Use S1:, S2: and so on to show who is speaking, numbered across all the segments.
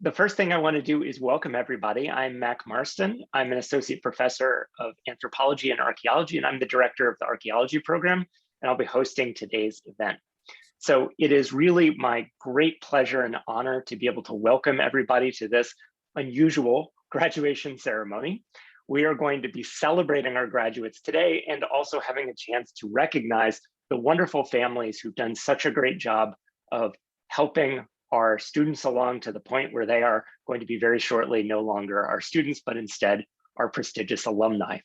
S1: The first thing I want to do is welcome everybody. I'm Mac Marston. I'm an associate professor of anthropology and archaeology, and I'm the director of the archaeology program, and I'll be hosting today's event. So it is really my great pleasure and honor to be able to welcome everybody to this unusual graduation ceremony. We are going to be celebrating our graduates today and also having a chance to recognize the wonderful families who've done such a great job of helping our students along to the point where they are going to be very shortly no longer our students, but instead our prestigious alumni.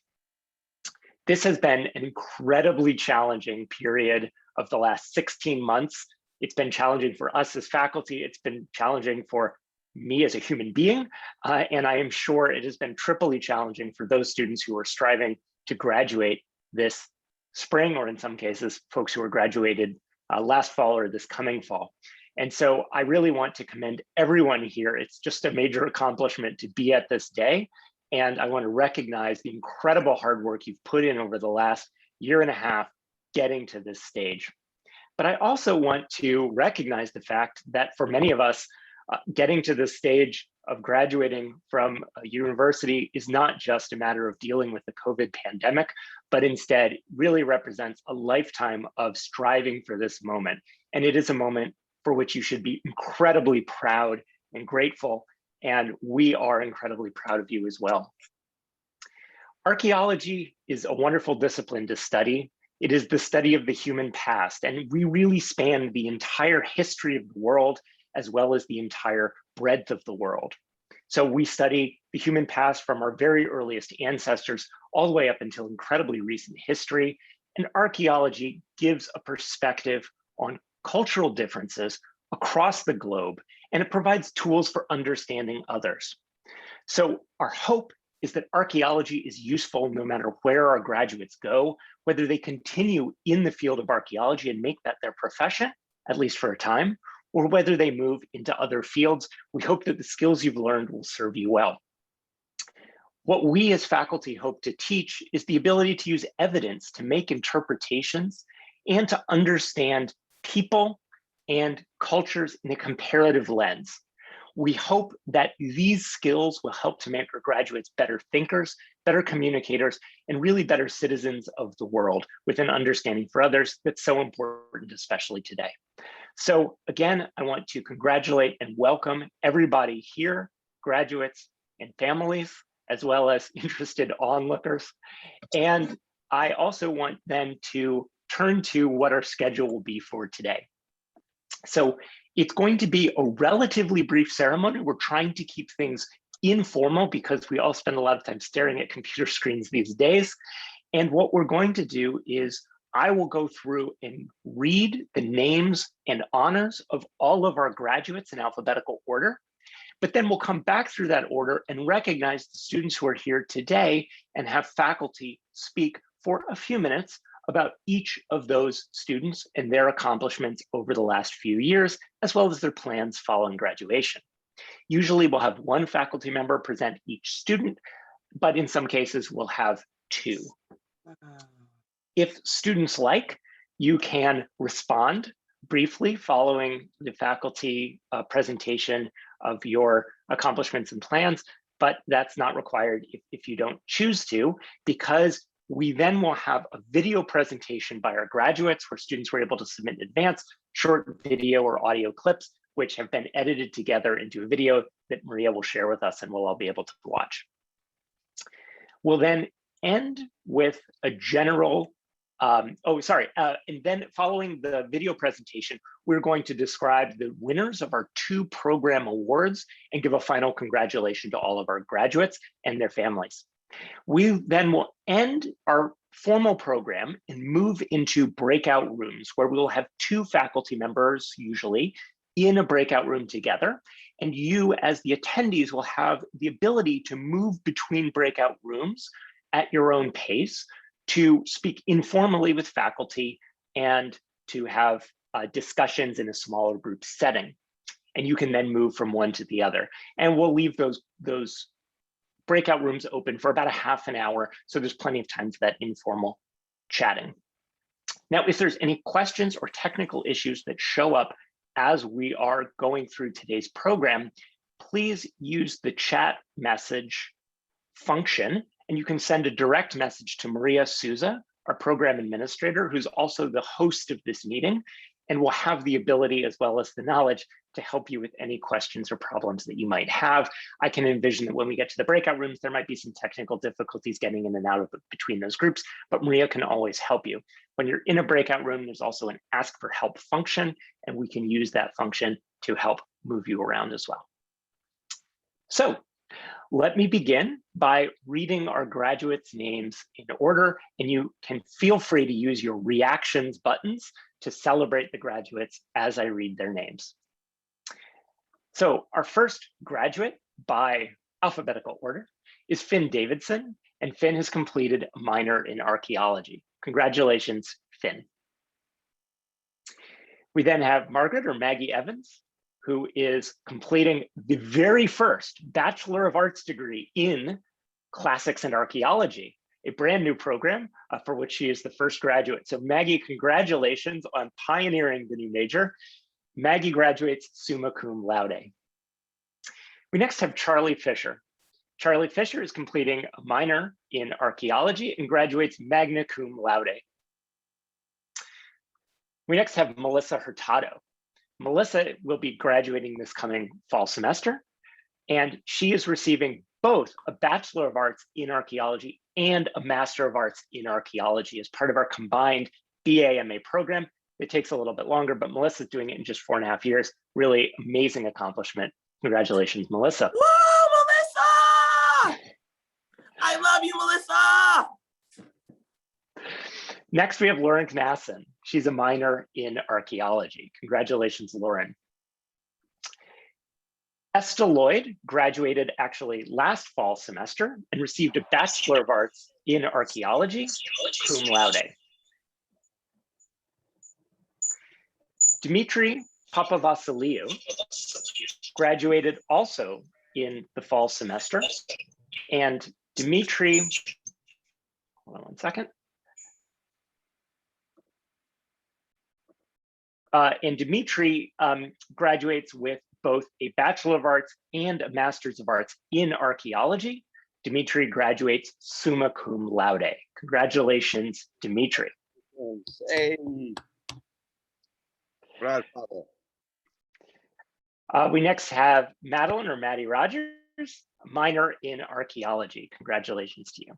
S1: This has been an incredibly challenging period of the last 16 months. It's been challenging for us as faculty. It's been challenging for me as a human being. And I am sure it has been triply challenging for those students who are striving to graduate this spring, or in some cases, folks who are graduated last fall or this coming fall. And so I really want to commend everyone here. It's just a major accomplishment to be at this day. And I want to recognize the incredible hard work you've put in over the last year and a half getting to this stage. But I also want to recognize the fact that for many of us, getting to this stage of graduating from a university is not just a matter of dealing with the COVID pandemic, but instead really represents a lifetime of striving for this moment. And it is a moment for which you should be incredibly proud and grateful. And we are incredibly proud of you as well. Archaeology is a wonderful discipline to study. It is the study of the human past, and we really span the entire history of the world as well as the entire breadth of the world. So we study the human past from our very earliest ancestors all the way up until incredibly recent history. And archaeology gives a perspective on cultural differences across the globe, and it provides tools for understanding others. So our hope is that archaeology is useful no matter where our graduates go, whether they continue in the field of archaeology and make that their profession, at least for a time, or whether they move into other fields. We hope that the skills you've learned will serve you well. What we as faculty hope to teach is the ability to use evidence to make interpretations and to understand people and cultures in a comparative lens. We hope that these skills will help to make our graduates better thinkers, better communicators, and really better citizens of the world with an understanding for others that's so important, especially today. So again, I want to congratulate and welcome everybody here, graduates and families, as well as interested onlookers. And I also want then to turn to what our schedule will be for today. So it's going to be a relatively brief ceremony. We're trying to keep things informal because we all spend a lot of time staring at computer screens these days. And what we're going to do is I will go through and read the names and honors of all of our graduates in alphabetical order, but then we'll come back through that order and recognize the students who are here today and have faculty speak for a few minutes about each of those students and their accomplishments over the last few years, as well as their plans following graduation. Usually we'll have one faculty member present each student, but in some cases we'll have two. If students like, you can respond briefly following the faculty presentation of your accomplishments and plans, but that's not required if you don't choose to, because we then will have a video presentation by our graduates where students were able to submit in advance short video or audio clips, which have been edited together into a video that Maria will share with us and we'll all be able to watch. We'll then end with a general, and then following the video presentation, we're going to describe the winners of our 2 program awards and give a final congratulation to all of our graduates and their families. We then will end our formal program and move into breakout rooms where we will have 2 faculty members, usually, in a breakout room together. And you, as the attendees, will have the ability to move between breakout rooms at your own pace, to speak informally with faculty, and to have discussions in a smaller group setting. And you can then move from one to the other. And we'll leave those breakout rooms open for about a half an hour, so there's plenty of time for that informal chatting. Now, if there's any questions or technical issues that show up as we are going through today's program, please use the chat message function, and you can send a direct message to Maria Souza, our program administrator, who's also the host of this meeting, and will have the ability as well as the knowledge to help you with any questions or problems that you might have. I can envision that when we get to the breakout rooms, there might be some technical difficulties getting in and out of between those groups, but Maria can always help you. When you're in a breakout room, there's also an ask for help function, and we can use that function to help move you around as well. So let me begin by reading our graduates' names in order, and you can feel free to use your reactions buttons to celebrate the graduates as I read their names. So our first graduate by alphabetical order is Finn Davidson, and Finn has completed a minor in archaeology. Congratulations, Finn. We then have Margaret or Maggie Evans, who is completing the very first Bachelor of Arts degree in Classics and Archaeology, a brand new program for which she is the first graduate. So Maggie, congratulations on pioneering the new major. Maggie graduates summa cum laude. We next have Charlie Fisher. Charlie Fisher is completing a minor in archaeology and graduates magna cum laude. We next have Melissa Hurtado. Melissa will be graduating this coming fall semester, and she is receiving both a Bachelor of Arts in Archaeology and a Master of Arts in Archaeology as part of our combined BA/MA program. It takes a little bit longer, but Melissa's doing it in just 4.5 years. Really amazing accomplishment. Congratulations, Melissa.
S2: Woo, Melissa! I love you, Melissa!
S1: Next, we have Lauren Knassen. She's a minor in archaeology. Congratulations, Lauren. Esta Lloyd graduated actually last fall semester and received a Bachelor of Arts in Archaeology, cum laude. Dimitri Papavasiliou graduated also in the fall semester, and Dimitri, hold on one second. And Dimitri graduates with both a Bachelor of Arts and a Master's of Arts in Archaeology. Dimitri graduates summa cum laude. Congratulations, Dimitri.
S3: Hey. Proud father.
S1: We next have Madeline or Maddie Rogers, minor in archaeology. Congratulations to you.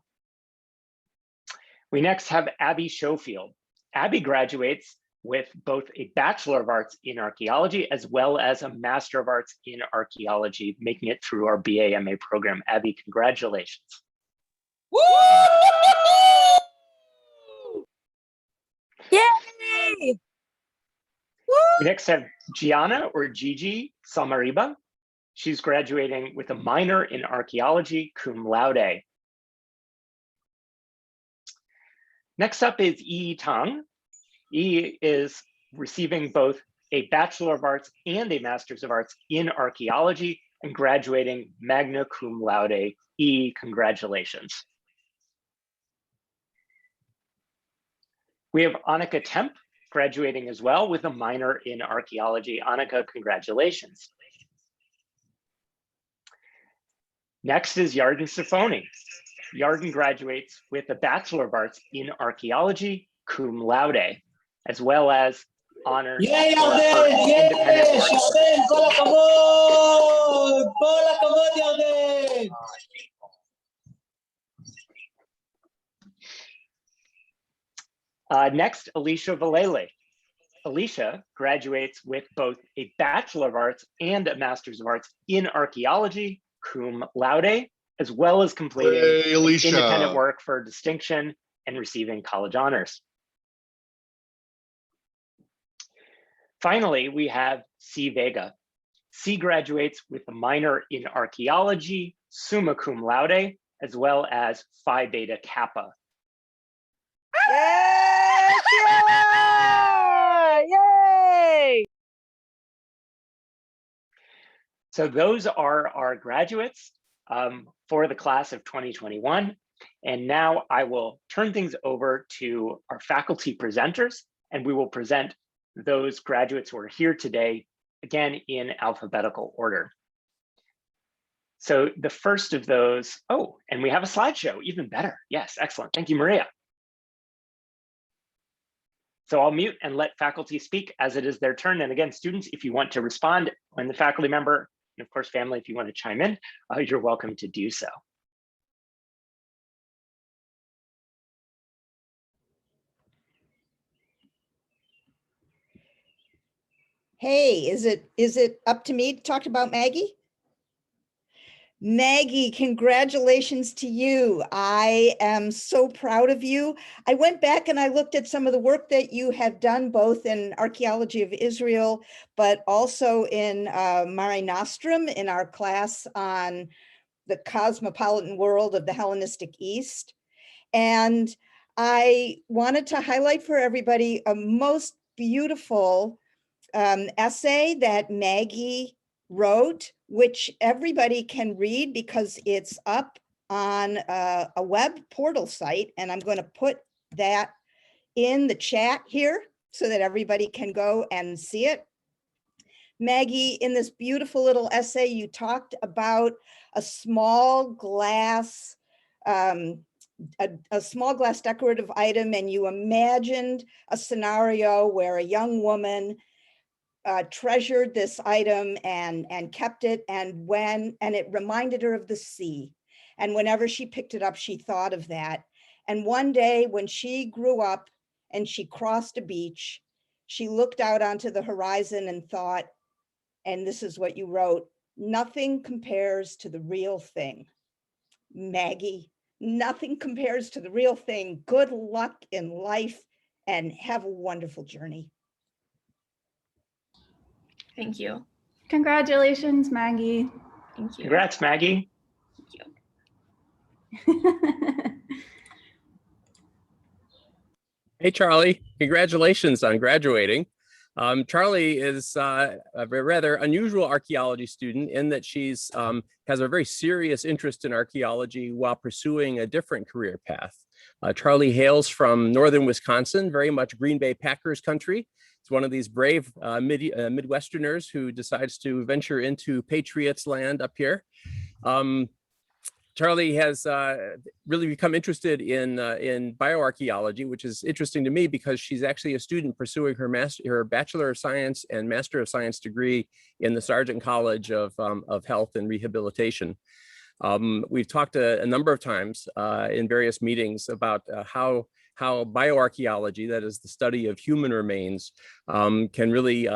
S1: We next have Abby Schofield. Abby graduates with both a Bachelor of Arts in Archaeology as well as a Master of Arts in Archaeology, making it through our BA/MA program. Abby, congratulations.
S2: Woo!
S4: Yay!
S2: Woo!
S1: We next have Gianna or Gigi Salmariba. She's graduating with a minor in archaeology, cum laude. Next up is Yi Tang. Yi is receiving both a Bachelor of Arts and a Master's of Arts in archaeology and graduating magna cum laude. Yi, congratulations. We have Annika Temp graduating as well with a minor in archaeology. Annika, congratulations. Next is Yarden Sifoni. Yarden graduates with a Bachelor of Arts in Archaeology, cum laude, as well as honors for independent work.
S2: Yarden, kol hakavod! Kol hakavod, Yarden!
S1: Next, Alicia Valele. Alicia graduates with both a Bachelor of Arts and a Master's of Arts in Archaeology, cum laude, as well as completing independent work for distinction and receiving college honors. Finally, we have C. Vega. C graduates with a minor in archaeology, summa cum laude, as well as Phi Beta Kappa.
S4: Yay! Yay!
S1: So those are our graduates for the class of 2021. And now I will turn things over to our faculty presenters, and we will present those graduates who are here today, again, in alphabetical order. So the first of those, oh, and we have a slideshow, even better. Yes, excellent. Thank you, Maria. So I'll mute and let faculty speak as it is their turn. And again, students, if you want to respond when the faculty member, and of course, family, if you want to chime in, you're welcome to do so.
S3: Hey, is it up to me to talk about Maggie? Maggie, congratulations to you. I am so proud of you. I went back and I looked at some of the work that you have done, both in Archaeology of Israel, but also in Mare Nostrum, in our class on the cosmopolitan world of the Hellenistic East. And I wanted to highlight for everybody a most beautiful essay that Maggie wrote, which everybody can read because it's up on a web portal site. And I'm going to put that in the chat here so that everybody can go and see it. Maggie, in this beautiful little essay, you talked about a small glass, a small glass decorative item, and you imagined a scenario where a young woman treasured this item and kept it, and it reminded her of the sea. And whenever she picked it up, she thought of that. And one day when she grew up and she crossed a beach, she looked out onto the horizon and thought, and this is what you wrote, nothing compares to the real thing. Maggie, nothing compares to the real thing. Good luck in life and have a wonderful journey.
S5: Thank you. Congratulations, Maggie. Thank you.
S1: Congrats, Maggie.
S5: Thank you.
S6: Hey, Charlie, congratulations on graduating. Charlie is a rather unusual archaeology student in that she's has a very serious interest in archaeology while pursuing a different career path. Charlie hails from northern Wisconsin, very much Green Bay Packers country. It's one of these brave Midwesterners who decides to venture into Patriots land up here. Charlie has really become interested in bioarchaeology, which is interesting to me because she's actually a student pursuing her Bachelor of Science and Master of Science degree in the Sargent College of Health and Rehabilitation. We've talked a number of times in various meetings about how bioarchaeology, that is the study of human remains, can really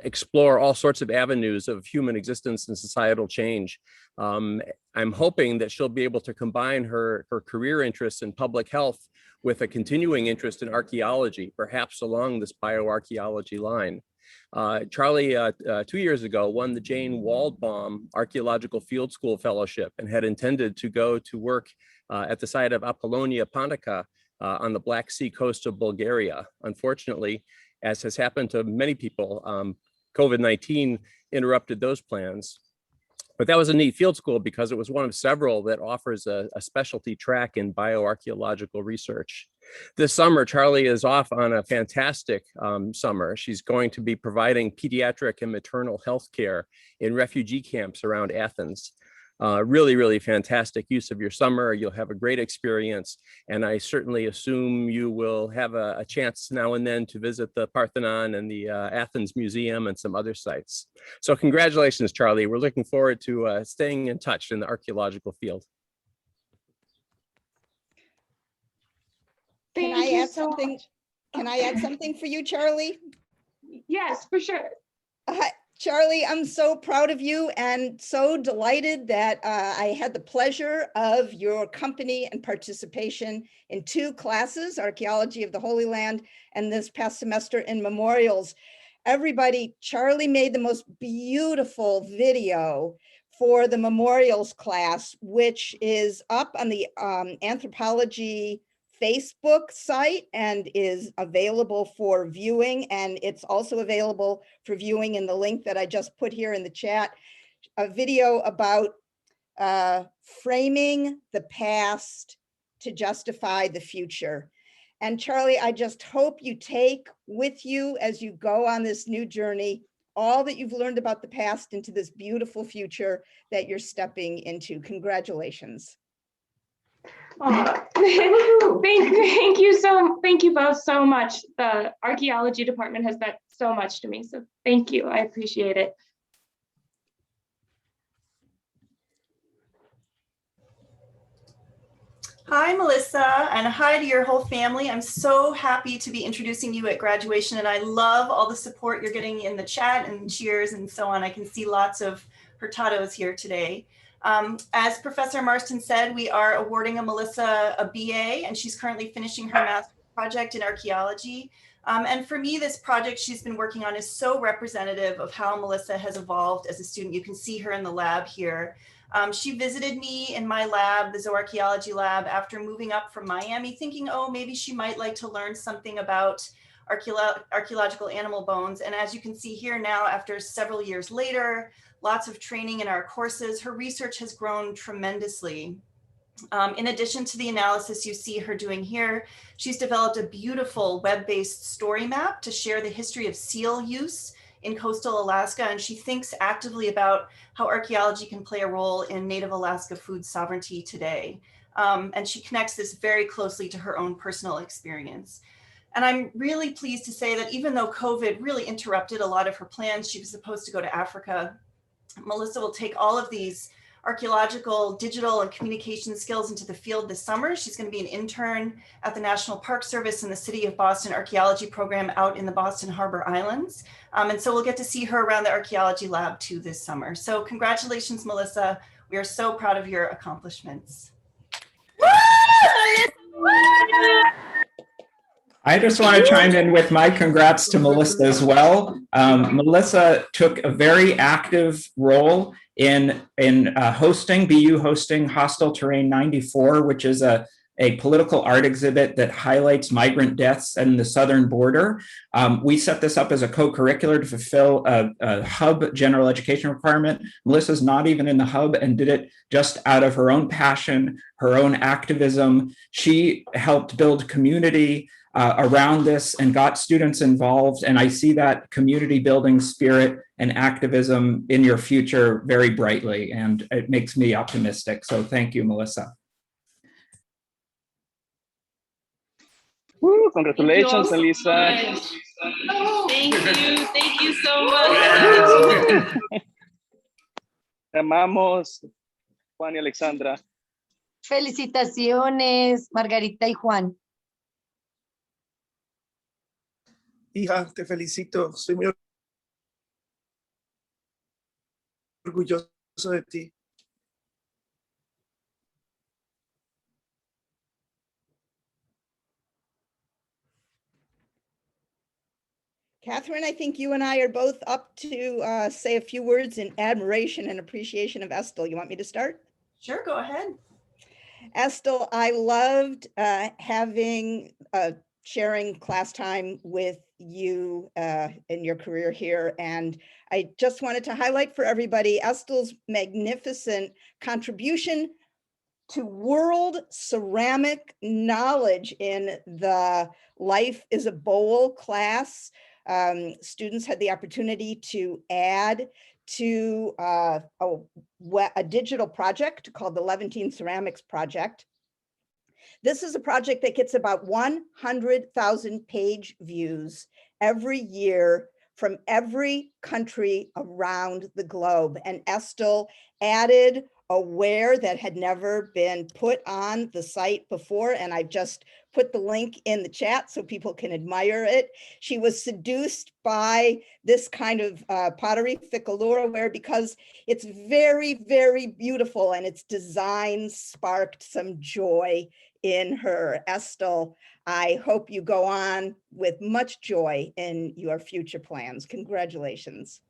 S6: explore all sorts of avenues of human existence and societal change. I'm hoping that she'll be able to combine her career interests in public health with a continuing interest in archaeology, perhaps along this bioarchaeology line. Charlie, 2 years ago, won the Jane Waldbaum Archaeological Field School Fellowship and had intended to go to work at the site of Apollonia Pontica on the Black Sea coast of Bulgaria. Unfortunately, as has happened to many people, COVID-19 interrupted those plans. But that was a neat field school because it was one of several that offers a specialty track in bioarchaeological research. This summer, Charlie is off on a fantastic summer. She's going to be providing pediatric and maternal health care in refugee camps around Athens. Really, really fantastic use of your summer. You'll have a great experience. And I certainly assume you will have a chance now and then to visit the Parthenon and the Athens Museum and some other sites. So congratulations, Charlie. We're looking forward to staying in touch in the archaeological field.
S3: Can I add something? Can I add something for you, Charlie?
S5: Yes, for sure.
S3: Charlie, I'm so proud of you and so delighted that I had the pleasure of your company and participation in 2 classes, Archaeology of the Holy Land and this past semester in Memorials. Everybody, Charlie made the most beautiful video for the Memorials class, which is up on the Anthropology Facebook site and is available for viewing. And it's also available for viewing in the link that I just put here in the chat, a video about framing the past to justify the future. And Charlie, I just hope you take with you as you go on this new journey all that you've learned about the past into this beautiful future that you're stepping into. Congratulations.
S7: Thank you both so much. The archaeology department has meant so much to me. So thank you. I appreciate it.
S8: Hi, Melissa, and hi to your whole family. I'm so happy to be introducing you at graduation, and I love all the support you're getting in the chat and cheers and so on. I can see lots of Hurtados here today. As Professor Marston said, we are awarding Melissa a BA, and she's currently finishing her master's project in archaeology. And for me, this project she's been working on is so representative of how Melissa has evolved as a student. You can see her in the lab here. She visited me in my lab, the zooarchaeology lab, after moving up from Miami, thinking, oh, maybe she might like to learn something about archaeological animal bones. And as you can see here now, after several years later, lots of training in our courses, her research has grown tremendously. In addition to the analysis you see her doing here, she's developed a beautiful web-based story map to share the history of seal use in coastal Alaska, and she thinks actively about how archaeology can play a role in Native Alaska food sovereignty today. And she connects this very closely to her own personal experience. And I'm really pleased to say that even though COVID really interrupted a lot of her plans, she was supposed to go to Africa, Melissa will take all of these archaeological, digital, and communication skills into the field this summer. She's going to be an intern at the National Park Service in the City of Boston Archaeology Program out in the Boston Harbor Islands. And so we'll get to see her around the archaeology lab too this summer. So congratulations, Melissa. We are so proud of your accomplishments.
S9: I just want to chime in with my congrats to Melissa as well. Melissa took a very active role in hosting, BU hosting Hostile Terrain 94, which is a political art exhibit that highlights migrant deaths in the southern border. We set this up as a co-curricular to fulfill a hub general education requirement. Melissa's not even in the hub and did it just out of her own passion, her own activism. She helped build community around this and got students involved. And I see that community building spirit and activism in your future very brightly, and it makes me optimistic. So thank you, Melissa.
S10: Woo, congratulations, Elisa.
S7: Thank you so much.
S10: Te amamos, Juan y Alexandra.
S11: Felicitaciones, Margarita y Juan.
S2: Hija, te felicito. Soy muy orgulloso de ti.
S3: Catherine, I think you and I are both up to say a few words in admiration and appreciation of Estill. You want me to start?
S8: Sure, go ahead.
S3: Estill, I loved sharing class time with you in your career here. And I just wanted to highlight for everybody Estill's magnificent contribution to world ceramic knowledge in the Life is a Bowl class. Students had the opportunity to add to a digital project called the Levantine Ceramics Project. This is a project that gets about 100,000 page views every year from every country around the globe. And Estill added a ware that had never been put on the site before. And I've just put the link in the chat so people can admire it. She was seduced by this kind of pottery ficalura ware because it's very, very beautiful and its design sparked some joy in her. Estill, I hope you go on with much joy in your future plans. Congratulations.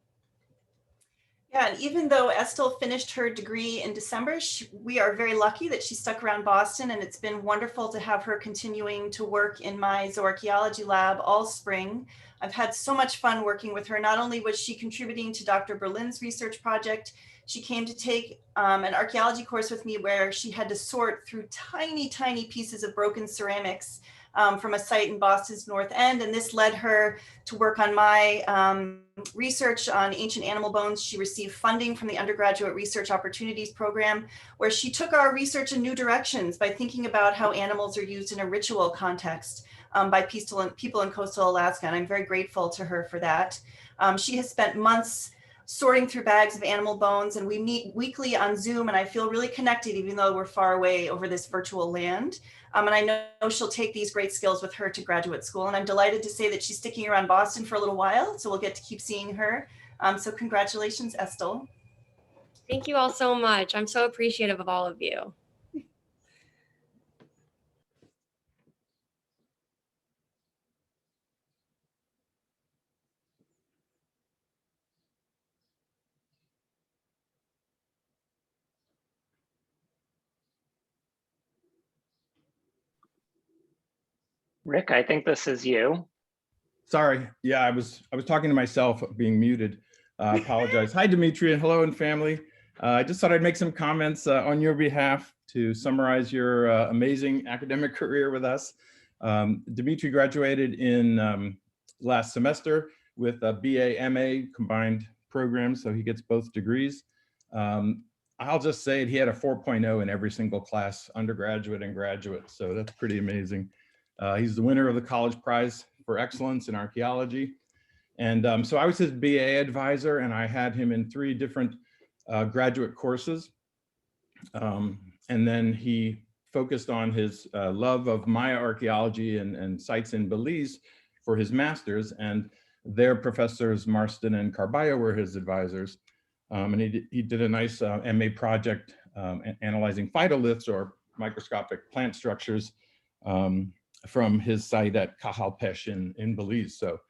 S8: Yeah, and even though Estill finished her degree in December, we are very lucky that she stuck around Boston, and it's been wonderful to have her continuing to work in my zooarchaeology lab all spring. I've had so much fun working with her. Not only was she contributing to Dr. Berlin's research project, she came to take an archaeology course with me where she had to sort through tiny, tiny pieces of broken ceramics from a site in Boston's North End. And this led her to work on my research on ancient animal bones. She received funding from the Undergraduate Research Opportunities Program, where she took our research in new directions by thinking about how animals are used in a ritual context by people in coastal Alaska. And I'm very grateful to her for that. She has spent months sorting through bags of animal bones, and we meet weekly on Zoom, and I feel really connected even though we're far away over this virtual land. And I know she'll take these great skills with her to graduate school, and I'm delighted to say that she's sticking around Boston for a little while, so we'll get to keep seeing her. So congratulations, Estelle.
S12: Thank you all so much. I'm so appreciative of all of you.
S1: Rick, I think this is you.
S13: Sorry. Yeah, I was talking to myself being muted. I apologize. Hi, Dimitri, and hello and family. I just thought I'd make some comments on your behalf to summarize your amazing academic career with us. Dimitri graduated in last semester with a BA, MA combined program, so he gets both degrees. I'll just say it, he had a 4.0 in every single class, undergraduate and graduate, so that's pretty amazing. He's the winner of the College Prize for Excellence in Archaeology. And so I was his BA advisor, and I had him in 3 different graduate courses. And then he focused on his love of Maya archaeology and sites in Belize for his master's, and their professors Marston and Carballo were his advisors. And he did a nice MA project analyzing phytoliths, or microscopic plant structures, from his site at Cajalpech in Belize. So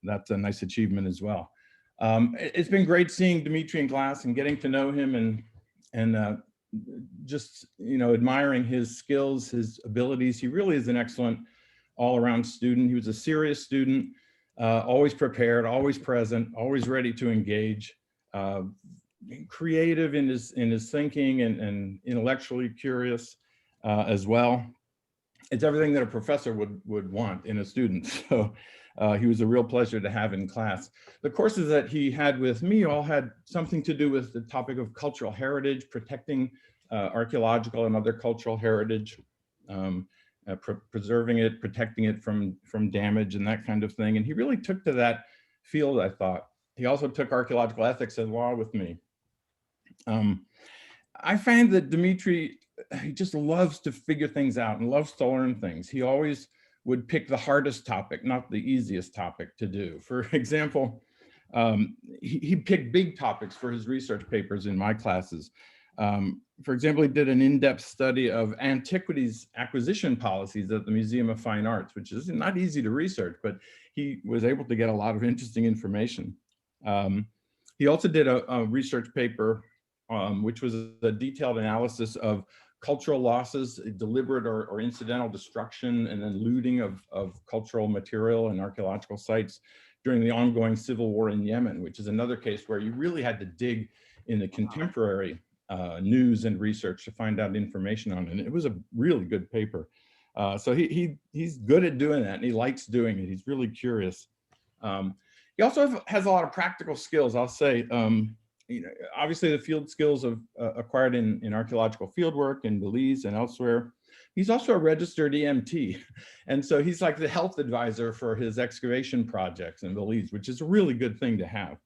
S13: that's a nice achievement as well. It's been great seeing Dimitri in class and getting to know him, and just, you know, admiring his skills, his abilities. He really is an excellent all-around student. He was a serious student, always prepared, always present, always ready to engage, creative in his thinking, and intellectually curious as well. It's everything that a professor would want in a student. So he was a real pleasure to have in class. The courses that he had with me all had something to do with the topic of cultural heritage, protecting archaeological and other cultural heritage, preserving it, protecting it from damage and that kind of thing. And he really took to that field, I thought. He also took archaeological ethics and law with me. I find that Dimitri, he just loves to figure things out and loves to learn things. He always would pick the hardest topic, not the easiest topic to do. For example, he picked big topics for his research papers in my classes. For example, he did an in-depth study of antiquities acquisition policies at the Museum of Fine Arts, which is not easy to research, but he was able to get a lot of interesting information. He also did a research paper, which was a detailed analysis of cultural losses, deliberate or incidental destruction, and then looting of cultural material and archaeological sites during the ongoing civil war in Yemen, which is another case where you really had to dig in the contemporary news and research to find out information on it. And it was a really good paper. So he's good at doing that, and he likes doing it. He's really curious. He also has a lot of practical skills, I'll say. You know, obviously the field skills of acquired in archaeological fieldwork in Belize and elsewhere. He's also a registered EMT. And so he's like the health advisor for his excavation projects in Belize, which is a really good thing to have.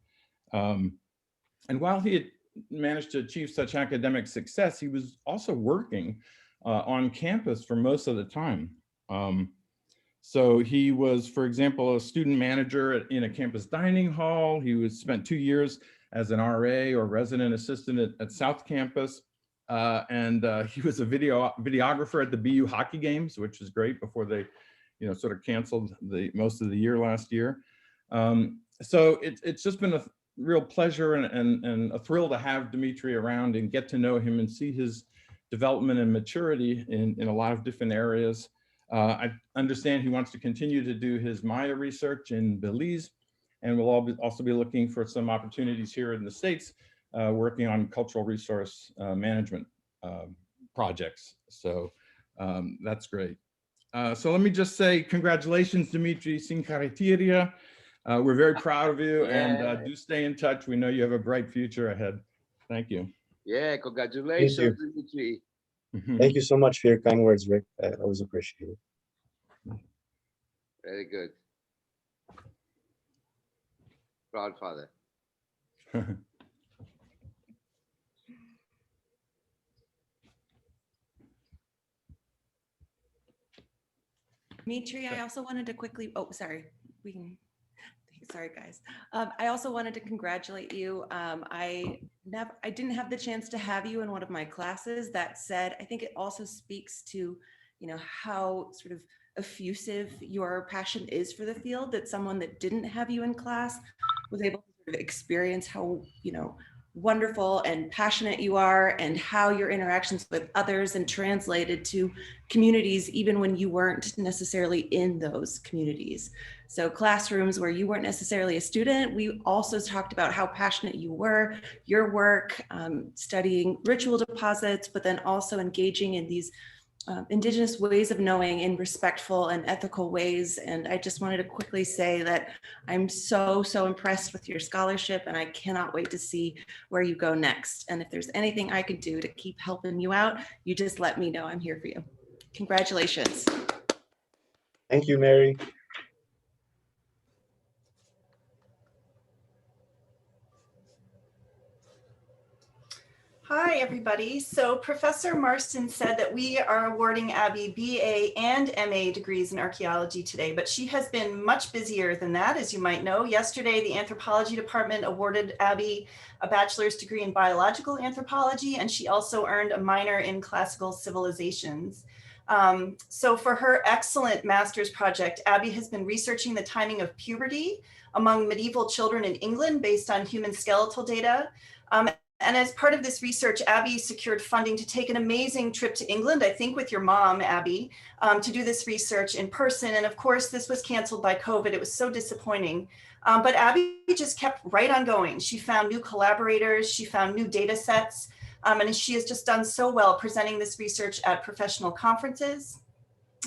S13: And while he had managed to achieve such academic success, he was also working on campus for most of the time. So he was, for example, a student manager in a campus dining hall. He spent 2 years as an RA or resident assistant at South Campus. And he was a videographer at the BU hockey games, which is great, before they, you know, sort of canceled most of the year last year. So it's just been a real pleasure and a thrill to have Dimitri around and get to know him and see his development and maturity in a lot of different areas. I understand he wants to continue to do his Maya research in Belize, and we'll also be looking for some opportunities here in the States, working on cultural resource management projects. So that's great. So let me just say congratulations, Dimitri Sincaritiria. We're very proud of you, and do stay in touch. We know you have a bright future ahead. Thank you.
S14: Yeah, congratulations, Dimitri.
S15: Thank you so much for your kind words, Rick. I always appreciate it.
S14: Very good. Proud father.
S16: Dimitri, I also wanted to quickly, oh, sorry, sorry guys. I also wanted to congratulate you. I didn't have the chance to have you in one of my classes. That said, I think it also speaks to, how sort of effusive your passion is for the field, that someone that didn't have you in class was able to sort of experience how, wonderful and passionate you are, and how your interactions with others and translated to communities even when you weren't necessarily in those communities. So classrooms where you weren't necessarily a student, we also talked about how passionate you were, your work, studying ritual deposits, but then also engaging in these Indigenous ways of knowing in respectful and ethical ways. And I just wanted to quickly say that I'm so impressed with your scholarship, and I cannot wait to see where you go next. And if there's anything I could do to keep helping you out, you just let me know. I'm here for you. Congratulations.
S15: Thank you, Mary.
S8: Hi, everybody. So Professor Marston said that we are awarding Abby BA and MA degrees in archaeology today, but she has been much busier than that, as you might know. Yesterday, the anthropology department awarded Abby a bachelor's degree in biological anthropology, and she also earned a minor in classical civilizations. So for her excellent master's project, Abby has been researching the timing of puberty among medieval children in England based on human skeletal data. And as part of this research, Abby secured funding to take an amazing trip to England, I think with your mom, Abby, to do this research in person. And of course, this was canceled by COVID. It was so disappointing. But Abby just kept right on going. She found new collaborators, she found new data sets, and she has just done so well presenting this research at professional conferences.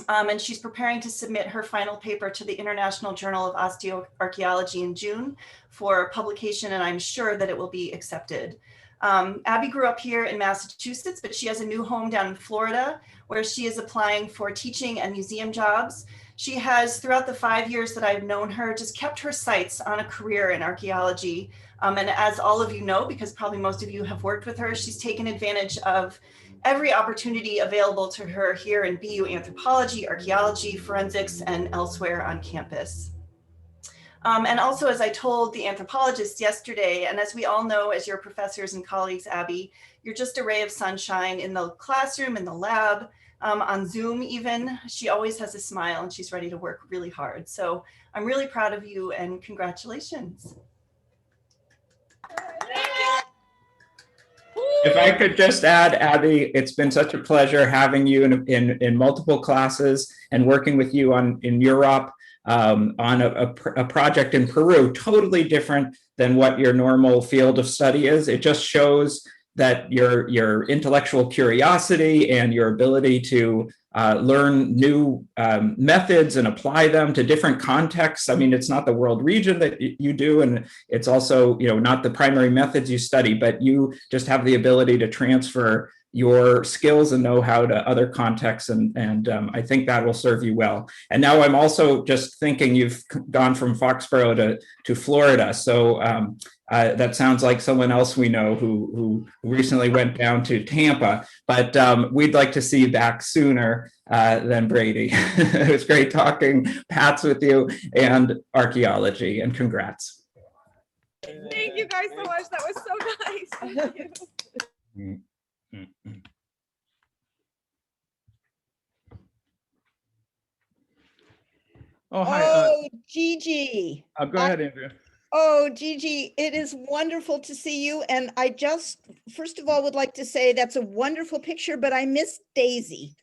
S8: And she's preparing to submit her final paper to the International Journal of Osteoarchaeology in June for publication, and I'm sure that it will be accepted. Abby grew up here in Massachusetts, but she has a new home down in Florida where she is applying for teaching and museum jobs. She has, throughout the 5 years that I've known her, just kept her sights on a career in archaeology. And as all of you know, because probably most of you have worked with her, she's taken advantage of every opportunity available to her here in BU anthropology, archaeology, forensics, and elsewhere on campus. And also, as I told the anthropologists yesterday, and as we all know, as your professors and colleagues, Abby, you're just a ray of sunshine in the classroom, in the lab, on Zoom even. She always has a smile and she's ready to work really hard. So I'm really proud of you and congratulations.
S9: If I could just add, Abby, it's been such a pleasure having you in multiple classes and working with you in Europe on a project in Peru, totally different than what your normal field of study is. It just shows that your intellectual curiosity and your ability to learn new methods and apply them to different contexts. I mean, it's not the world region that you do, and it's also, not the primary methods you study, but you just have the ability to transfer your skills and know-how to other contexts, and I think that will serve you well. And now I'm also just thinking you've gone from Foxborough to Florida, so that sounds like someone else we know who recently went down to Tampa, but we'd like to see you back sooner than Brady. It was great talking Pats with you and archaeology, and congrats.
S4: Thank you guys so much. That was so nice. Thank you.
S13: Oh, hi.
S3: Oh, Gigi.
S13: Go ahead, Andrea.
S3: Oh, Gigi, it is wonderful to see you. And I just, first of all, would like to say that's a wonderful picture, but I miss Daisy.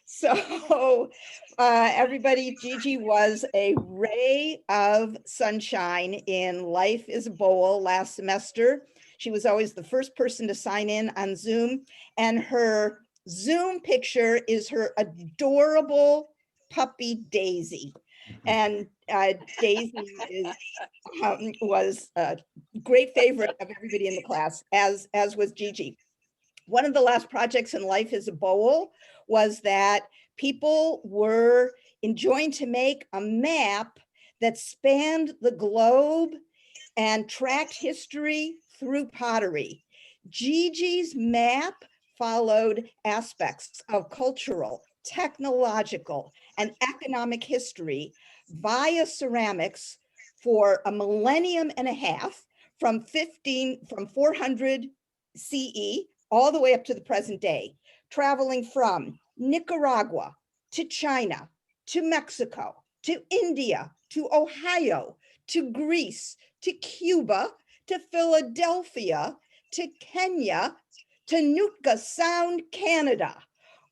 S3: So everybody, Gigi was a ray of sunshine in Life is a Bowl last semester. She was always the first person to sign in on Zoom, and her Zoom picture is her adorable puppy Daisy. And Daisy was a great favorite of everybody in the class, as was Gigi. One of the last projects in Life is a Bowl was that people were enjoying to make a map that spanned the globe and tracked history through pottery. Gigi's map followed aspects of cultural, technological, and economic history via ceramics for a millennium and a half, from 400 CE all the way up to the present day, traveling from Nicaragua to China, to Mexico, to India, to Ohio, to Greece, to Cuba, to Philadelphia, to Kenya, to Nootka Sound, Canada,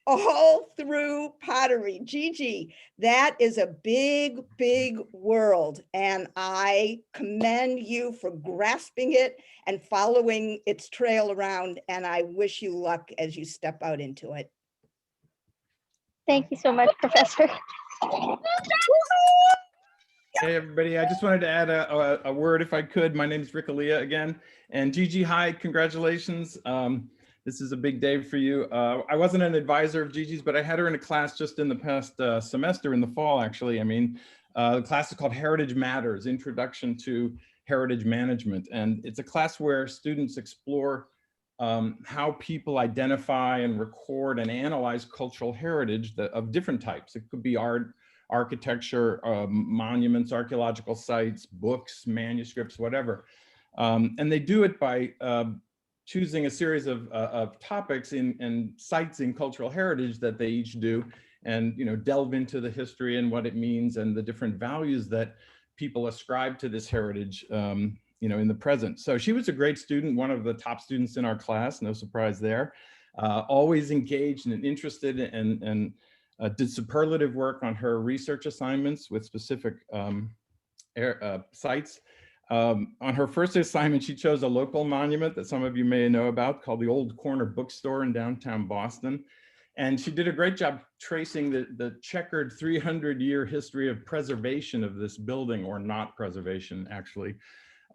S3: all through pottery. Gigi, that is a big, big world. And I commend you for grasping it and following its trail around. And I wish you luck as you step out into it.
S17: Thank you so much, Professor.
S13: Hey, everybody. I just wanted to add a word, if I could. My name is Rick Alia again. And Gigi, hi, congratulations. This is a big day for you. I wasn't an advisor of Gigi's, but I had her in a class just in the past semester, in the fall, actually. I mean, the class is called Heritage Matters, Introduction to Heritage Management. And it's a class where students explore how people identify and record and analyze cultural heritage of different types. It could be art, architecture, monuments, archaeological sites, books, manuscripts, whatever. And they do it by choosing a series of topics and sites in cultural heritage that they each do, and delve into the history and what it means and the different values that people ascribe to this heritage in the present. So she was a great student, one of the top students in our class, no surprise there. Always engaged and interested, and did superlative work on her research assignments with specific sites. On her first assignment, she chose a local monument that some of you may know about called the Old Corner Bookstore in downtown Boston. And she did a great job tracing the checkered 300-year history of preservation of this building, or not preservation, actually,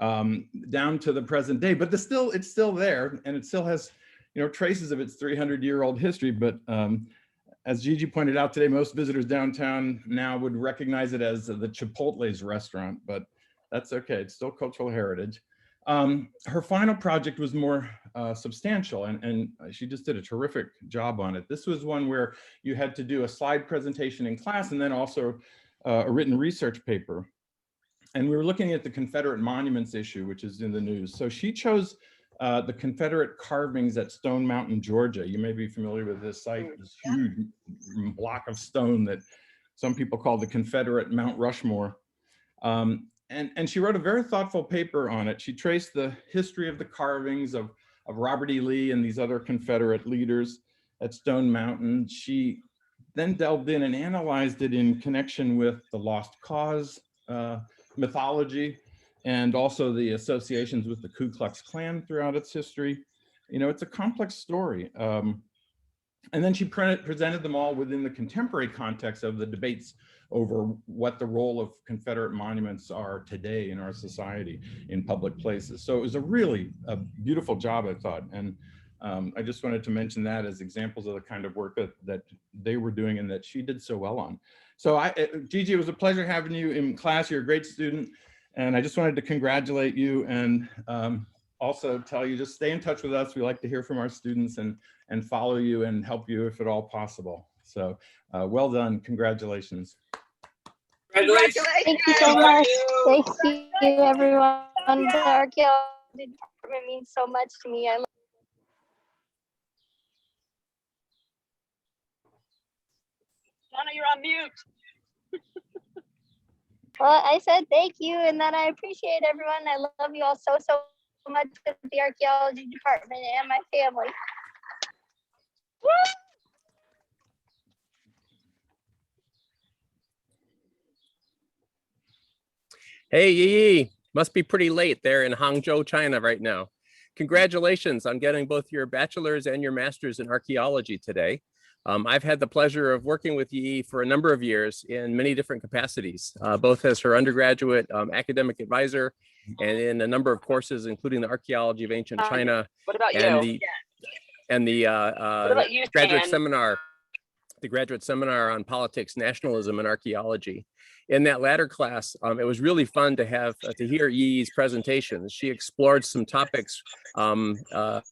S13: down to the present day. But it's still there, and it still has traces of its 300-year-old history. But as Gigi pointed out today, most visitors downtown now would recognize it as the Chipotle's restaurant, but that's okay, it's still cultural heritage. Her final project was more substantial, and she just did a terrific job on it. This was one where you had to do a slide presentation in class and then also a written research paper. And we were looking at the Confederate monuments issue, which is in the news. So she chose the Confederate carvings at Stone Mountain, Georgia. You may be familiar with this site, this huge block of stone that some people call the Confederate Mount Rushmore. And she wrote a very thoughtful paper on it. She traced the history of the carvings of Robert E. Lee and these other Confederate leaders at Stone Mountain. She then delved in and analyzed it in connection with the Lost Cause mythology, and also the associations with the Ku Klux Klan throughout its history. It's a complex story. And then she presented them all within the contemporary context of the debates over what the role of Confederate monuments are today in our society in public places. So it was a really beautiful job, I thought. And I just wanted to mention that as examples of the kind of work that they were doing and that she did so well on. So Gigi, it was a pleasure having you in class. You're a great student. And I just wanted to congratulate you and also tell you, just stay in touch with us. We like to hear from our students and follow you and help you if at all possible. So well done, congratulations.
S17: Congratulations. Thank you so much. Thank you, everyone. The archaeology department means so much to me.
S4: Donna, you're on mute.
S17: Well, I said thank you, and that I appreciate everyone. I love you all so much with the archaeology department and my family. Woo!
S6: Hey, Yi, must be pretty late there in Hangzhou, China right now. Congratulations on getting both your bachelor's and your master's in archaeology today. I've had the pleasure of working with Yi for a number of years in many different capacities, both as her undergraduate academic advisor and in a number of courses, including the Archaeology of Ancient China and the graduate seminar, the graduate seminar on politics, nationalism, and archaeology. In that latter class, it was really fun to have to hear Yi's presentations. She explored some topics, some of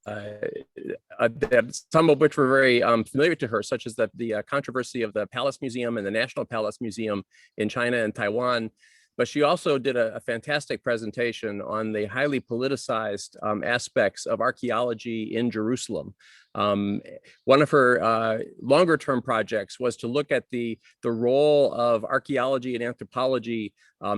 S6: which were very familiar to her, such as the controversy of the Palace Museum and the National Palace Museum in China and Taiwan. But she also did a fantastic presentation on the highly politicized aspects of archaeology in Jerusalem. One of her longer term projects was to look at the role of archaeology and anthropology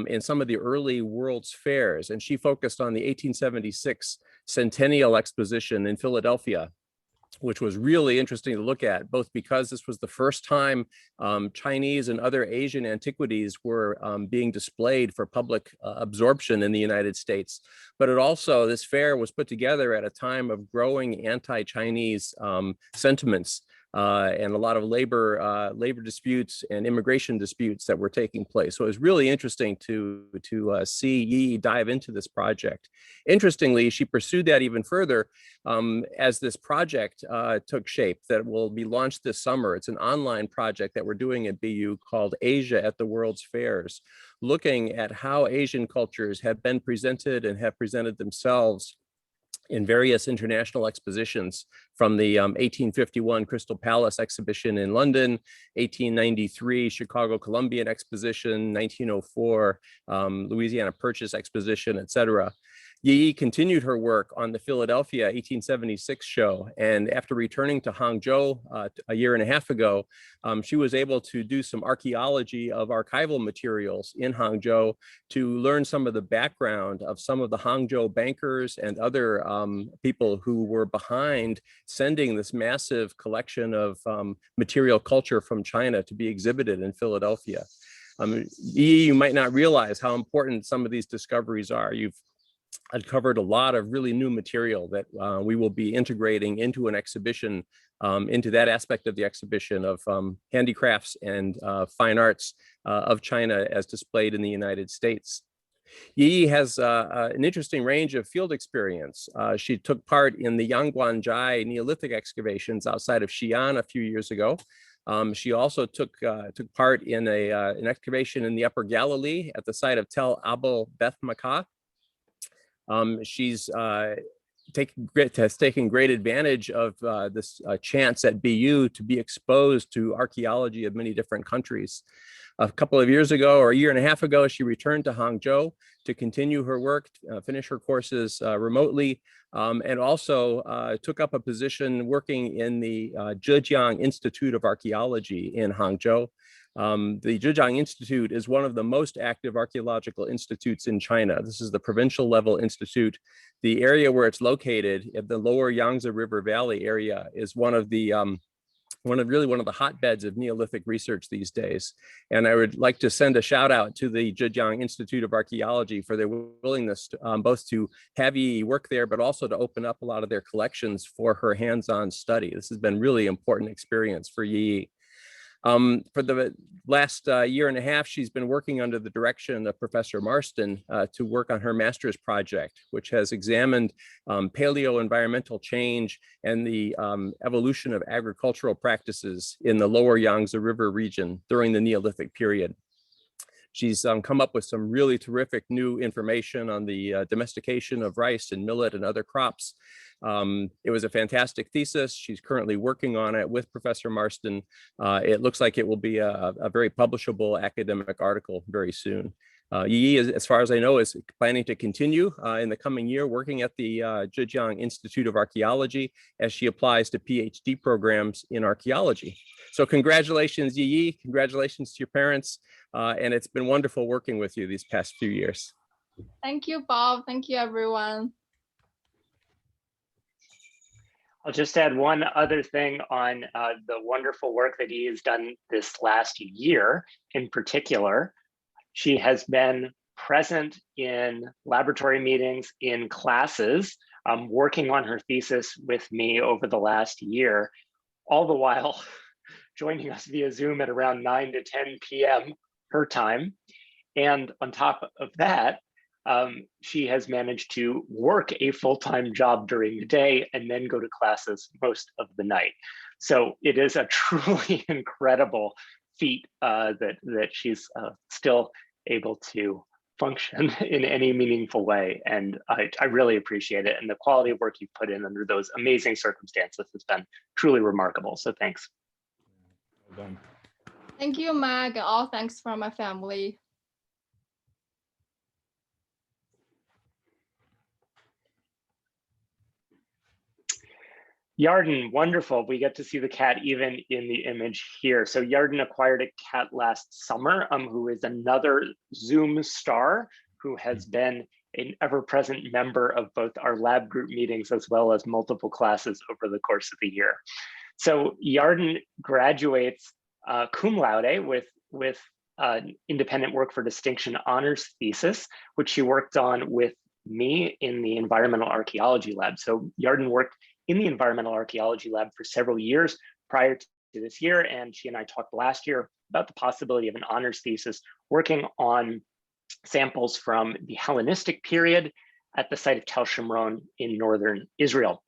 S6: in some of the early World's Fairs. And she focused on the 1876 Centennial Exposition in Philadelphia, which was really interesting to look at, both because this was the first time Chinese and other Asian antiquities were being displayed for public absorption in the United States. But it also, this fair was put together at a time of growing anti-Chinese sentiments and a lot of labor disputes and immigration disputes that were taking place. So it was really interesting to see Yi dive into this project. Interestingly, she pursued that even further as this project took shape that will be launched this summer. It's an online project that we're doing at BU called Asia at the World's Fairs, looking at how Asian cultures have been presented and have presented themselves in various international expositions, from the 1851 Crystal Palace exhibition in London, 1893 Chicago Columbian Exposition, 1904 Louisiana Purchase Exposition, etc. Yi continued her work on the Philadelphia 1876 show, and after returning to Hangzhou a year and a half ago, she was able to do some archaeology of archival materials in Hangzhou to learn some of the background of some of the Hangzhou bankers and other people who were behind sending this massive collection of material culture from China to be exhibited in Philadelphia. You might not realize how important some of these discoveries are. You've uncovered a lot of really new material that we will be integrating into an exhibition, into that aspect of the exhibition of handicrafts and fine arts of China as displayed in the United States. Yi has an interesting range of field experience. She took part in the Yangguanzhai Neolithic excavations outside of Xi'an a few years ago. She also took part in an excavation in the Upper Galilee at the site of Tel Abel Beth Makkah. She's has taken great advantage of this chance at BU to be exposed to archaeology of many different countries. A couple of years ago, or a year and a half ago, she returned to Hangzhou to continue her work, finish her courses remotely, and also took up a position working in the Zhejiang Institute of Archaeology in Hangzhou. The Zhejiang Institute is one of the most active archaeological institutes in China. This is the provincial level institute. The area where it's located, at the lower Yangtze River Valley area, is one of the hotbeds of Neolithic research these days. And I would like to send a shout out to the Zhejiang Institute of Archaeology for their willingness to, both to have Yi work there, but also to open up a lot of their collections for her hands-on study. This has been really important experience for Yi. For the last year and a half, she's been working under the direction of Professor Marston to work on her master's project, which has examined paleo-environmental change and the evolution of agricultural practices in the lower Yangtze River region during the Neolithic period. She's come up with some really terrific new information on the domestication of rice and millet and other crops. It was a fantastic thesis. She's currently working on it with Professor Marston. It looks like it will be a very publishable academic article very soon. Yi, as far as I know, is planning to continue in the coming year working at the Zhejiang Institute of Archaeology as she applies to PhD programs in archaeology. So congratulations, Yi. Congratulations to your parents. And it's been wonderful working with you these past few years.
S5: Thank you, Bob. Thank you, everyone.
S1: I'll just add one other thing on the wonderful work that he has done this last year. In particular, she has been present in laboratory meetings, in classes, working on her thesis with me over the last year, all the while joining us via Zoom at around 9 to 10 p.m. her time. And on top of that, she has managed to work a full-time job during the day and then go to classes most of the night. So it is a truly incredible feat that she's still able to function in any meaningful way. And I really appreciate it. And the quality of work you've put in under those amazing circumstances has been truly remarkable. So thanks.
S13: Well done.
S4: Thank you, Mag. All thanks from my family.
S1: Yarden, wonderful. We get to see the cat even in the image here. So Yarden acquired a cat last summer, who is another Zoom star who has been an ever-present member of both our lab group meetings as well as multiple classes over the course of the year. So Yarden graduates cum laude with independent work for distinction honors thesis, which she worked on with me in the environmental archaeology lab. So Yarden worked in the environmental archaeology lab for several years prior to this year. And she and I talked last year about the possibility of an honors thesis working on samples from the Hellenistic period at the site of Tel Shimron in northern Israel.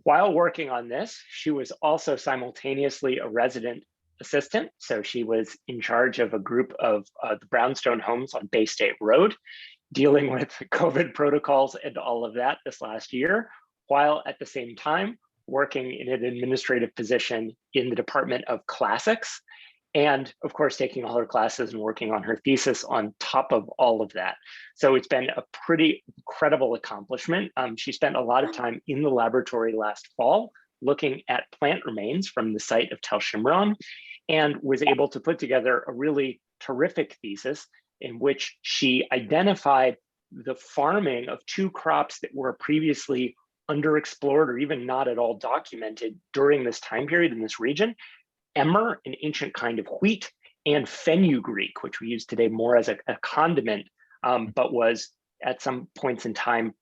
S1: While working on this, she was also simultaneously a resident assistant. So she was in charge of a group of the brownstone homes on Bay State Road, dealing with COVID protocols and all of that this last year, while at the same time working in an administrative position in the Department of Classics, and of course, taking all her classes and working on her thesis on top of all of that. So it's been a pretty incredible accomplishment. She spent a lot of time in the laboratory last fall, looking at plant remains from the site of Tel Shimron, and was able to put together a really terrific thesis in which she identified the farming of two crops that were previously underexplored or even not at all documented during this time period in this region: emmer, an ancient kind of wheat, and fenugreek, which we use today more as a condiment, but was at some points in time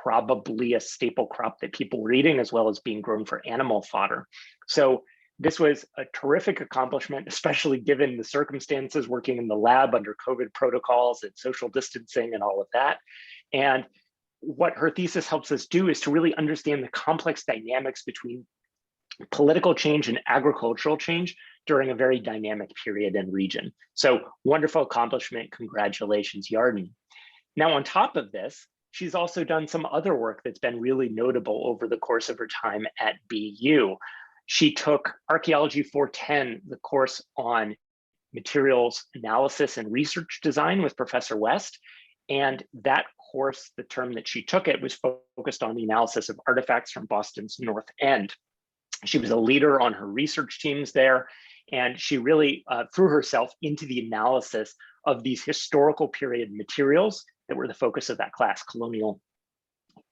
S1: probably a staple crop that people were eating, as well as being grown for animal fodder. So this was a terrific accomplishment, especially given the circumstances working in the lab under COVID protocols and social distancing and all of that. And what her thesis helps us do is to really understand the complex dynamics between political change and agricultural change during a very dynamic period and region. So wonderful accomplishment. Congratulations, Yarden. Now, on top of this, she's also done some other work that's been really notable over the course of her time at BU. She took Archaeology 410, the course on materials analysis and research design with Professor West. And that course, the term that she took it was focused on the analysis of artifacts from Boston's North End. She was a leader on her research teams there, and she really threw herself into the analysis of these historical period materials that were the focus of that class, colonial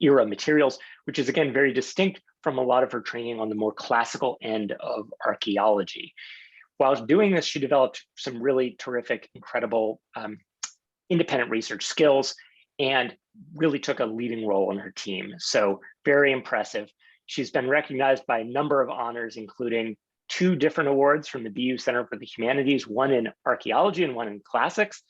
S1: era materials, which is again very distinct from a lot of her training on the more classical end of archaeology. While doing this, she developed some really terrific, incredible independent research skills and really took a leading role in her team. So very impressive. She's been recognized by a number of honors, including 2 different awards from the BU Center for the Humanities, one in archaeology and one in classics,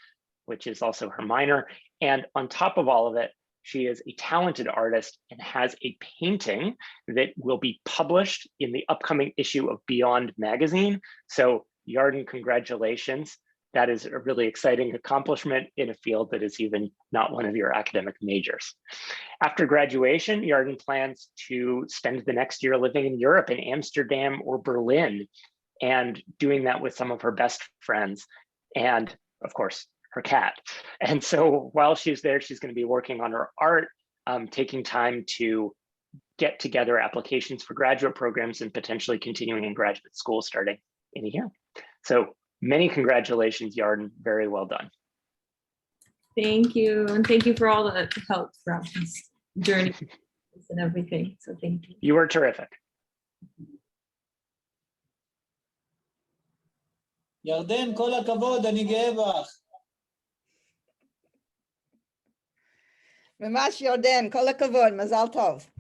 S1: which is also her minor. And on top of all of it, she is a talented artist and has a painting that will be published in the upcoming issue of Beyond magazine. So Yarden, congratulations. That is a really exciting accomplishment in a field that is even not one of your academic majors. After graduation, Yarden plans to spend the next year living in Europe, in Amsterdam or Berlin, and doing that with some of her best friends, and of course, her cat. And so while she's there, she's going to be working on her art, taking time to get together applications for graduate programs and potentially continuing in graduate school starting in a year. So many congratulations, Yarden. Very well done.
S18: Thank you. And thank you for all the help throughout this journey and everything. So thank you.
S1: You were terrific.
S19: ירדן, כל הכבוד, אני גאה בך.
S3: ממש ירדן, כל הכבוד, מזל טוב.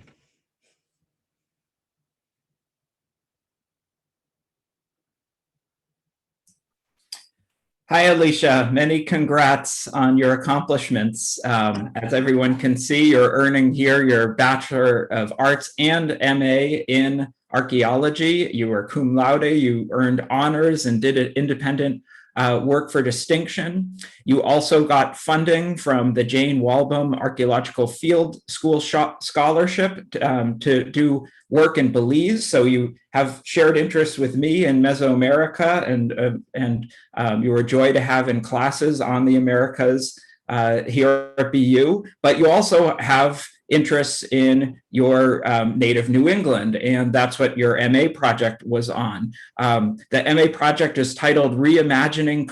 S9: Hi, Alicia. Many congrats on your accomplishments. As everyone can see, you're earning here your Bachelor of Arts and MA in Archaeology. You were cum laude, you earned honors and did an independent work for distinction. You also got funding from the Jane Walbaum Archaeological Field School Scholarship to do work in Belize. So you have shared interests with me in Mesoamerica, and you were a joy to have in classes on the Americas here at BU. But you also have interests in your native New England, and that's what your MA project was on. The MA project is titled Reimagining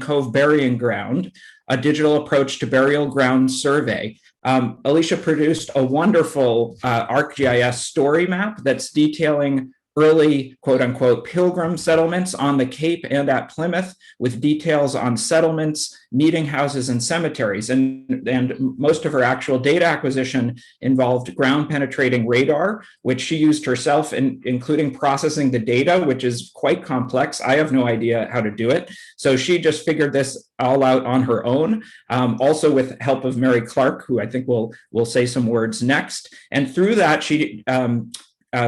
S9: Cove Burying Ground, a digital approach to burial ground survey. Alicia produced a wonderful ArcGIS story map that's detailing early quote unquote pilgrim settlements on the Cape and at Plymouth, with details on settlements, meeting houses, and cemeteries. And most of her actual data acquisition involved ground penetrating radar, which she used herself, including processing the data, which is quite complex. I have no idea how to do it. So she just figured this all out on her own, also with help of Mary Clark, who I think will say some words next. And through that, she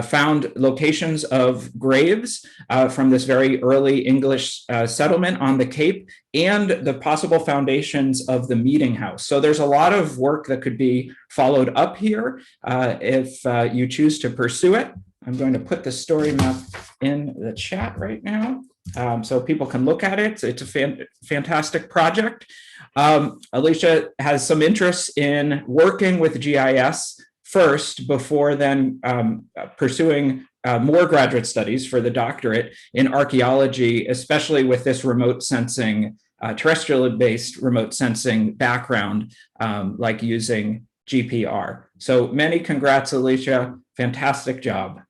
S9: found locations of graves from this very early English settlement on the Cape, and the possible foundations of the meeting house. So there's a lot of work that could be followed up here if you choose to pursue it. I'm going to put the story map in the chat right now so people can look at it. It's a fantastic project. Alicia has some interests in working with GIS first, before then pursuing more graduate studies for the doctorate in archaeology, especially with this remote sensing, terrestrial-based remote sensing background, like using GPR. So many congrats, Alicia. Fantastic job.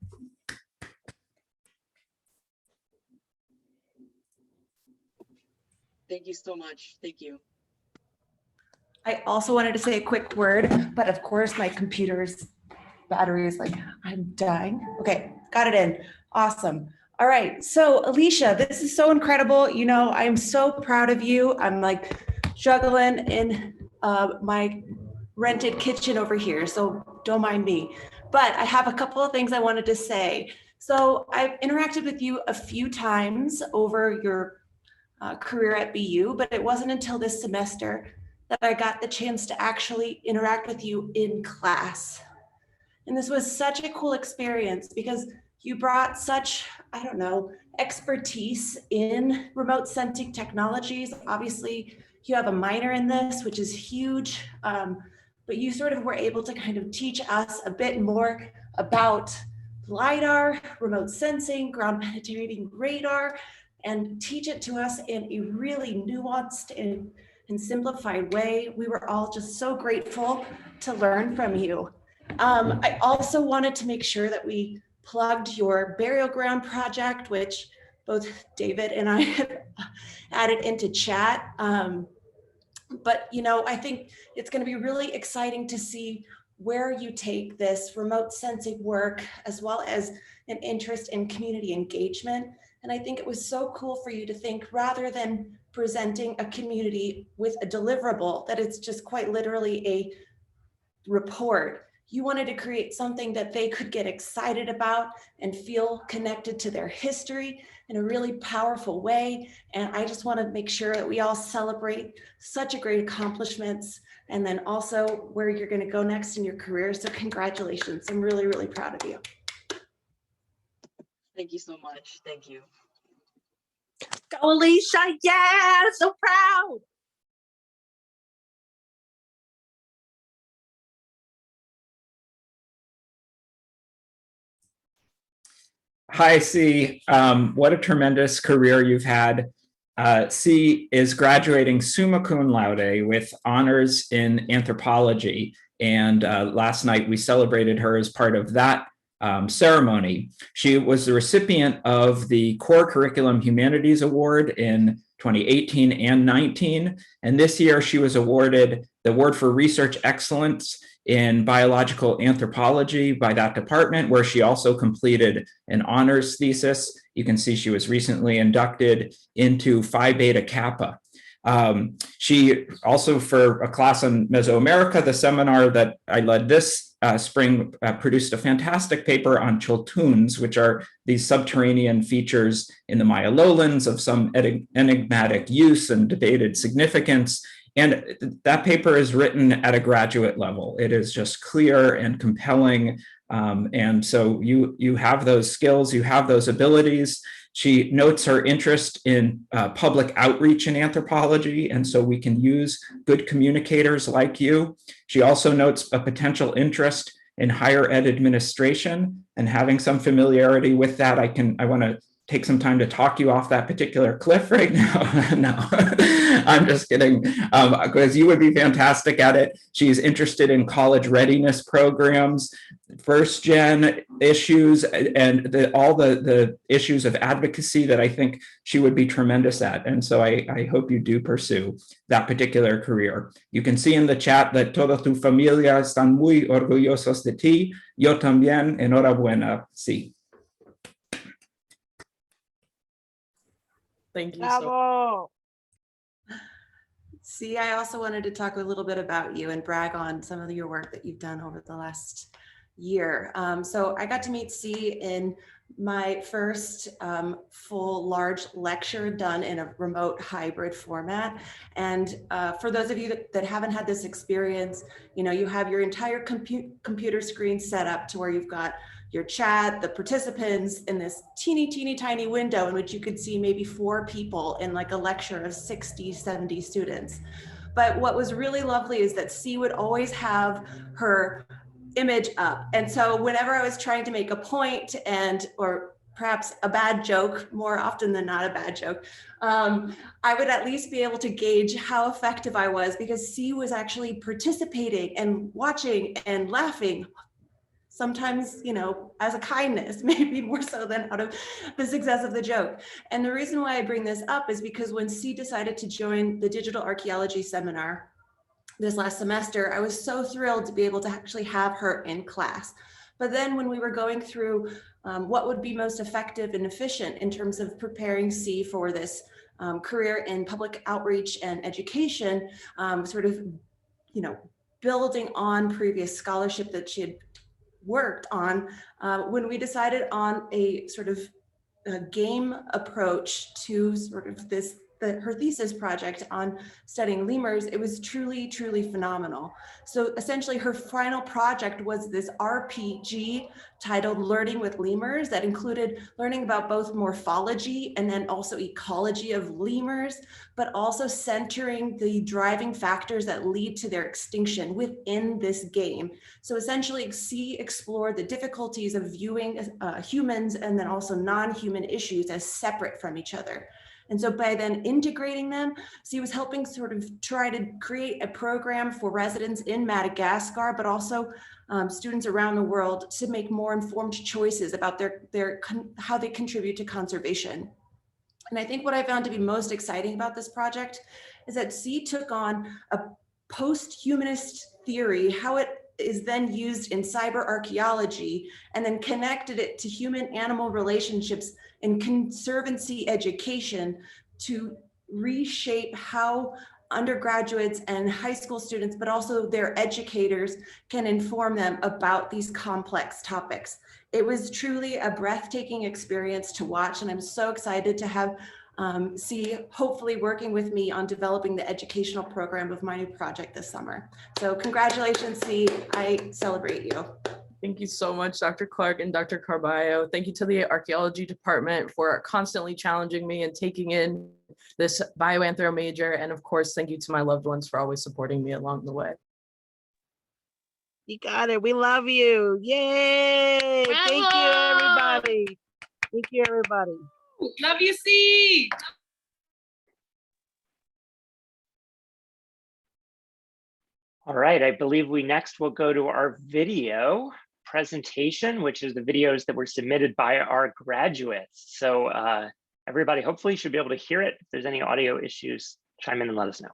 S20: Thank you so much. Thank you.
S16: I also wanted to say a quick word, but of course my computer's battery is like, I'm dying. Okay, got it in. Awesome. All right, so Alicia, this is so incredible. You know, I'm so proud of you. I'm like juggling in my rented kitchen over here, so don't mind me. But I have a couple of things I wanted to say. So I've interacted with you a few times over your career at BU, but it wasn't until this semester that I got the chance to actually interact with you in class. And this was such a cool experience because you brought such, I don't know, expertise in remote sensing technologies. Obviously, you have a minor in this, which is huge, but you sort of were able to kind of teach us a bit more about LiDAR, remote sensing, ground penetrating radar, and teach it to us in a really nuanced and simplified way. We were all just so grateful to learn from you. I also wanted to make sure that we plugged your burial ground project, which both David and I have added into chat. But you know, I think it's going to be really exciting to see where you take this remote sensing work, as well as an interest in community engagement. And I think it was so cool for you to think, rather than presenting a community with a deliverable, that it's just quite literally a report. You wanted to create something that they could get excited about and feel connected to their history in a really powerful way. And I just want to make sure that we all celebrate such a great accomplishments, and then also where you're going to go next in your career. So congratulations. I'm really, really proud of you.
S20: Thank you so much. Thank you.
S4: Go, Alicia. Yeah, so proud.
S9: Hi, C. What a tremendous career you've had. C is graduating summa cum laude with honors in anthropology. And last night we celebrated her as part of that ceremony. She was the recipient of the Core Curriculum Humanities Award in 2018 and 19. And this year she was awarded the award for research excellence in biological anthropology by that department, where she also completed an honors thesis. You can see she was recently inducted into Phi Beta Kappa. She also, for a class on Mesoamerica, the seminar that I led this spring, produced a fantastic paper on choltuns, which are these subterranean features in the Maya lowlands of some enigmatic use and debated significance. And that paper is written at a graduate level. It is just clear and compelling. And so you have those skills, you have those abilities. She notes her interest in public outreach in anthropology, and so we can use good communicators like you. She also notes a potential interest in higher ed administration, and having some familiarity with that, I want to take some time to talk you off that particular cliff right now. No, I'm just kidding, because you would be fantastic at it. She's interested in college readiness programs, first gen issues, and all the issues of advocacy that I think she would be tremendous at. And so I hope you do pursue that particular career. You can see in the chat that toda tu familia están muy orgullosos de ti. Yo también, enhorabuena, sí.
S16: Thank you so much. See, I also wanted to talk a little bit about you and brag on some of your work that you've done over the last year. So I got to meet C in my first full large lecture done in a remote hybrid format. And for those of you that haven't had this experience, you know, you have your entire computer screen set up to where you've got your chat, the participants in this teeny tiny window in which you could see maybe 4 people in like a lecture of 60, 70 students. But what was really lovely is that C would always have her image up. And so whenever I was trying to make a point or perhaps a bad joke, more often than not a bad joke, I would at least be able to gauge how effective I was, because C was actually participating and watching and laughing. Sometimes, you know, as a kindness, maybe more so than out of the success of the joke. And the reason why I bring this up is because when C decided to join the digital archaeology seminar this last semester, I was so thrilled to be able to actually have her in class. But then when we were going through what would be most effective and efficient in terms of preparing C for this career in public outreach and education, sort of, you know, building on previous scholarship that she had worked on, when we decided on a sort of game approach to sort of her thesis project on studying lemurs, it was truly phenomenal. So essentially her final project was this RPG titled Learning with Lemurs that included learning about both morphology and then also ecology of lemurs, but also centering the driving factors that lead to their extinction within this game. So essentially C explored the difficulties of viewing humans and then also non-human issues as separate from each other. And so by then integrating them, C was helping sort of try to create a program for residents in Madagascar, but also students around the world to make more informed choices about how they contribute to conservation. And I think what I found to be most exciting about this project is that C took on a post-humanist theory, how it is then used in cyber archaeology, and then connected it to human-animal relationships in conservancy education to reshape how undergraduates and high school students, but also their educators, can inform them about these complex topics. It was truly a breathtaking experience to watch, and I'm so excited to have C hopefully working with me on developing the educational program of my new project this summer. So congratulations, C, I celebrate you.
S21: Thank you so much, Dr. Clark and Dr. Carballo. Thank you to the Archaeology Department for constantly challenging me and taking in this bioanthro major. And of course, thank you to my loved ones for always supporting me along the way.
S22: You got it. We love you. Yay.
S4: Bravo.
S22: Thank you, everybody. Thank you, everybody.
S4: Love you, C.
S1: All right, I believe we next will go to our video presentation, which is the videos that were submitted by our graduates. So everybody hopefully should be able to hear it. If there's any audio issues, chime in and let us know.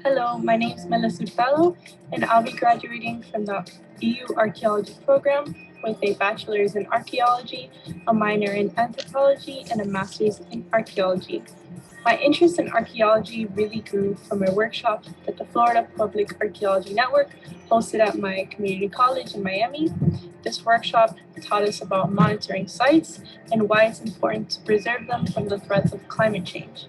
S7: Hello, my name is Melissa Hurtado, and I'll be graduating from the BU Archaeology program with a bachelor's in archaeology, a minor in anthropology, and a master's in archaeology. My interest in archaeology really grew from a workshop that the Florida Public Archaeology Network hosted at my community college in Miami. This workshop taught us about monitoring sites and why it's important to preserve them from the threats of climate change.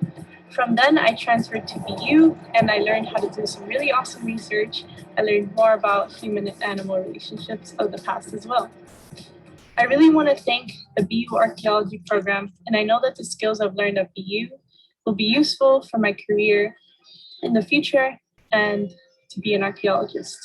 S7: From then, I transferred to BU and I learned how to do some really awesome research. I learned more about human and animal relationships of the past as well. I really want to thank the BU Archaeology program, and I know that the skills I've learned at BU will be useful for my career in the future and to be an archaeologist.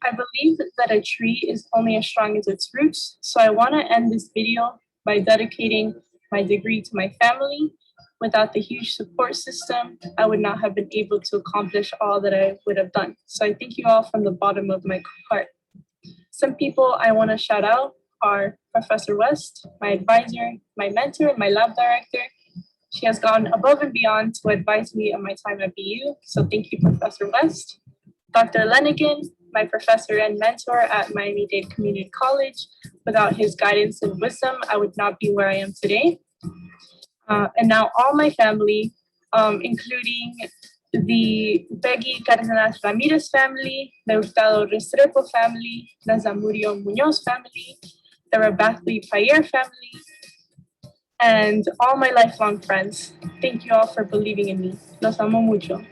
S7: I believe that a tree is only as strong as its roots, so I want to end this video by dedicating my degree to my family. Without the huge support system, I would not have been able to accomplish all that I would have done. So I thank you all from the bottom of my heart. Some people I want to shout out are Professor West, my advisor, my mentor, and my lab director. She has gone above and beyond to advise me on my time at BU, so thank you, Professor West. Dr. Lenigan, my professor and mentor at Miami-Dade Community College. Without his guidance and wisdom, I would not be where I am today. And now all my family, including the Peggy Cardenas Ramirez family, the Hurtado Restrepo family, the Zamudio Munoz family, the Rabathley Payer family, and all my lifelong friends. Thank you all for believing in me. Los amo mucho.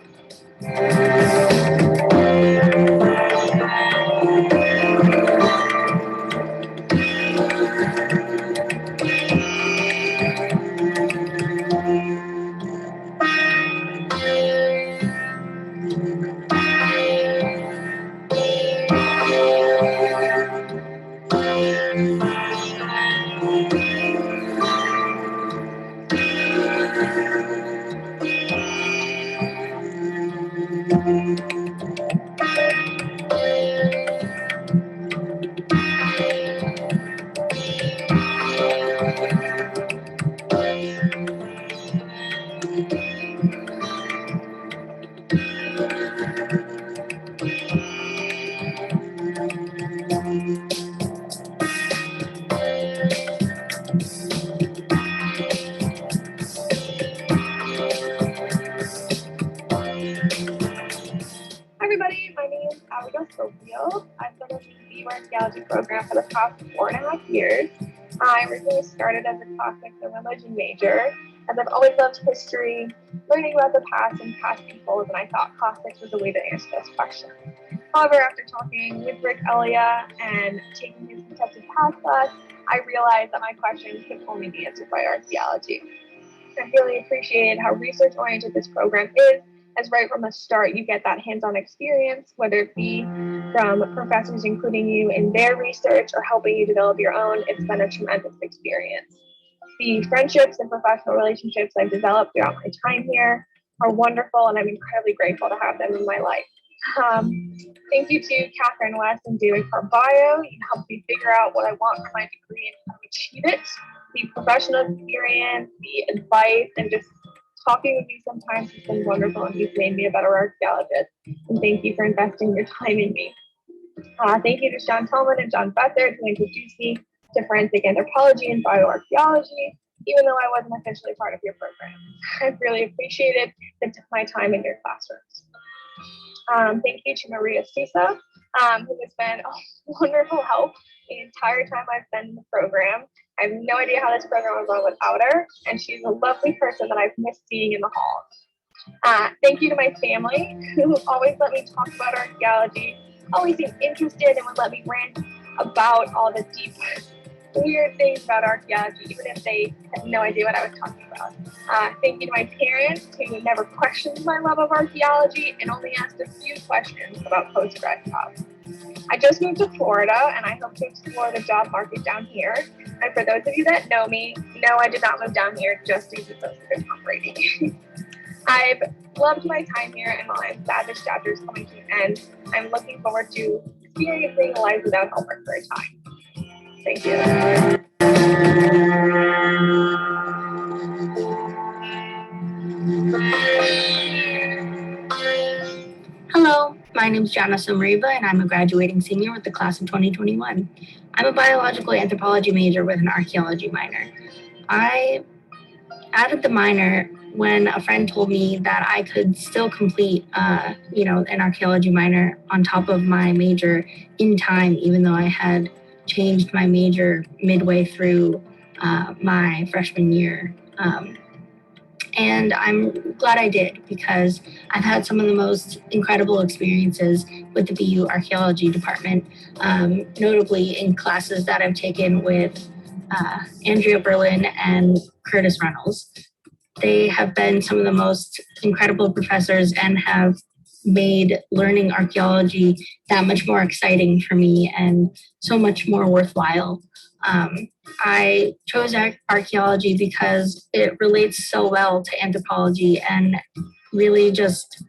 S10: Everybody, my name is Abigail Schofield. I've been in the BU Archaeology program for the past 4.5 years. I originally started as a classics and religion major, as I've always loved history, learning about the past and past peoples, and I thought classics was a way to answer this question. However, after talking with Rick Elliott and taking his contested past class, I realized that my questions could only be answered by archaeology. I really appreciated how research-oriented this program is, as right from the start, you get that hands-on experience, whether it be from professors including you in their research or helping you develop your own. It's been a tremendous experience. The friendships and professional relationships I've developed throughout my time here are wonderful, and I'm incredibly grateful to have them in my life. Thank you to Catherine West and David Carballo. You helped me figure out what I want for my degree and how to achieve it. The professional experience, the advice, and just talking with me sometimes has been wonderful, and you've made me a better archaeologist. And thank you for investing your time in me. Thank you to Sean Tolman and John Becker who introduced me to forensic anthropology and bioarchaeology, even though I wasn't officially part of your program. I've really appreciated my time in your classrooms. Thank you to Maria Sousa who has been a wonderful help the entire time I've been in the program. I have no idea how this program would run without her, and she's a lovely person that I've missed seeing in the halls. Thank you to my family, who always let me talk about archaeology, always seemed interested and would let me rant about all the deep, weird things about archaeology, even if they had no idea what I was talking about. Thank you to my parents, who never questioned my love of archaeology and only asked a few questions about postgrad jobs. I just moved to Florida, and I hope to explore the job market down here. And for those of you that know me, no, I did not move down here just to use a top rating. I've loved my time here, and while I'm sad this chapter is coming to an end, I'm looking forward to experiencing life without homework for a time. Thank you.
S2: Hello, my name is Jana Mariba, and I'm a graduating senior with the class of 2021. I'm a biological anthropology major with an archaeology minor. I added the minor when a friend told me that I could still complete, an archaeology minor on top of my major in time, even though I had changed my major midway through my freshman year. And I'm glad I did, because I've had some of the most incredible experiences with the BU Archaeology Department, notably in classes that I've taken with Andrea Berlin and Curtis Reynolds. They have been some of the most incredible professors and have made learning archaeology that much more exciting for me and so much more worthwhile. I chose archaeology because it relates so well to anthropology and really just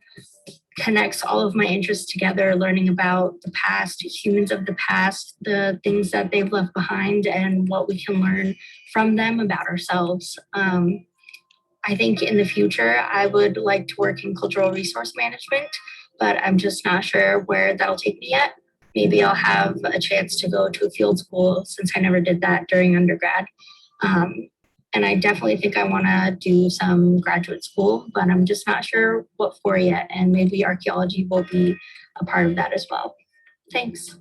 S2: connects all of my interests together, learning about the past, humans of the past, the things that they've left behind, and what we can learn from them about ourselves. I think in the future, I would like to work in cultural resource management, but I'm just not sure where that'll take me yet. Maybe I'll have a chance to go to a field school, since I never did that during undergrad. And I definitely think I want to do some graduate school, but I'm just not sure what for yet. And maybe archaeology will be a part of that as well. Thanks.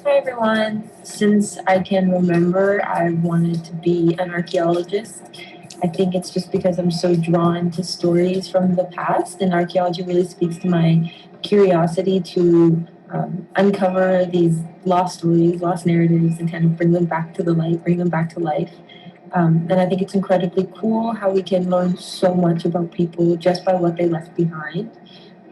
S7: Hi everyone. Since I can remember, I wanted to be an archaeologist. I think it's just because I'm so drawn to stories from the past, and archaeology really speaks to my curiosity to uncover these lost stories, lost narratives, and kind of bring them back to the light, bring them back to life. And I think it's incredibly cool how we can learn so much about people just by what they left behind.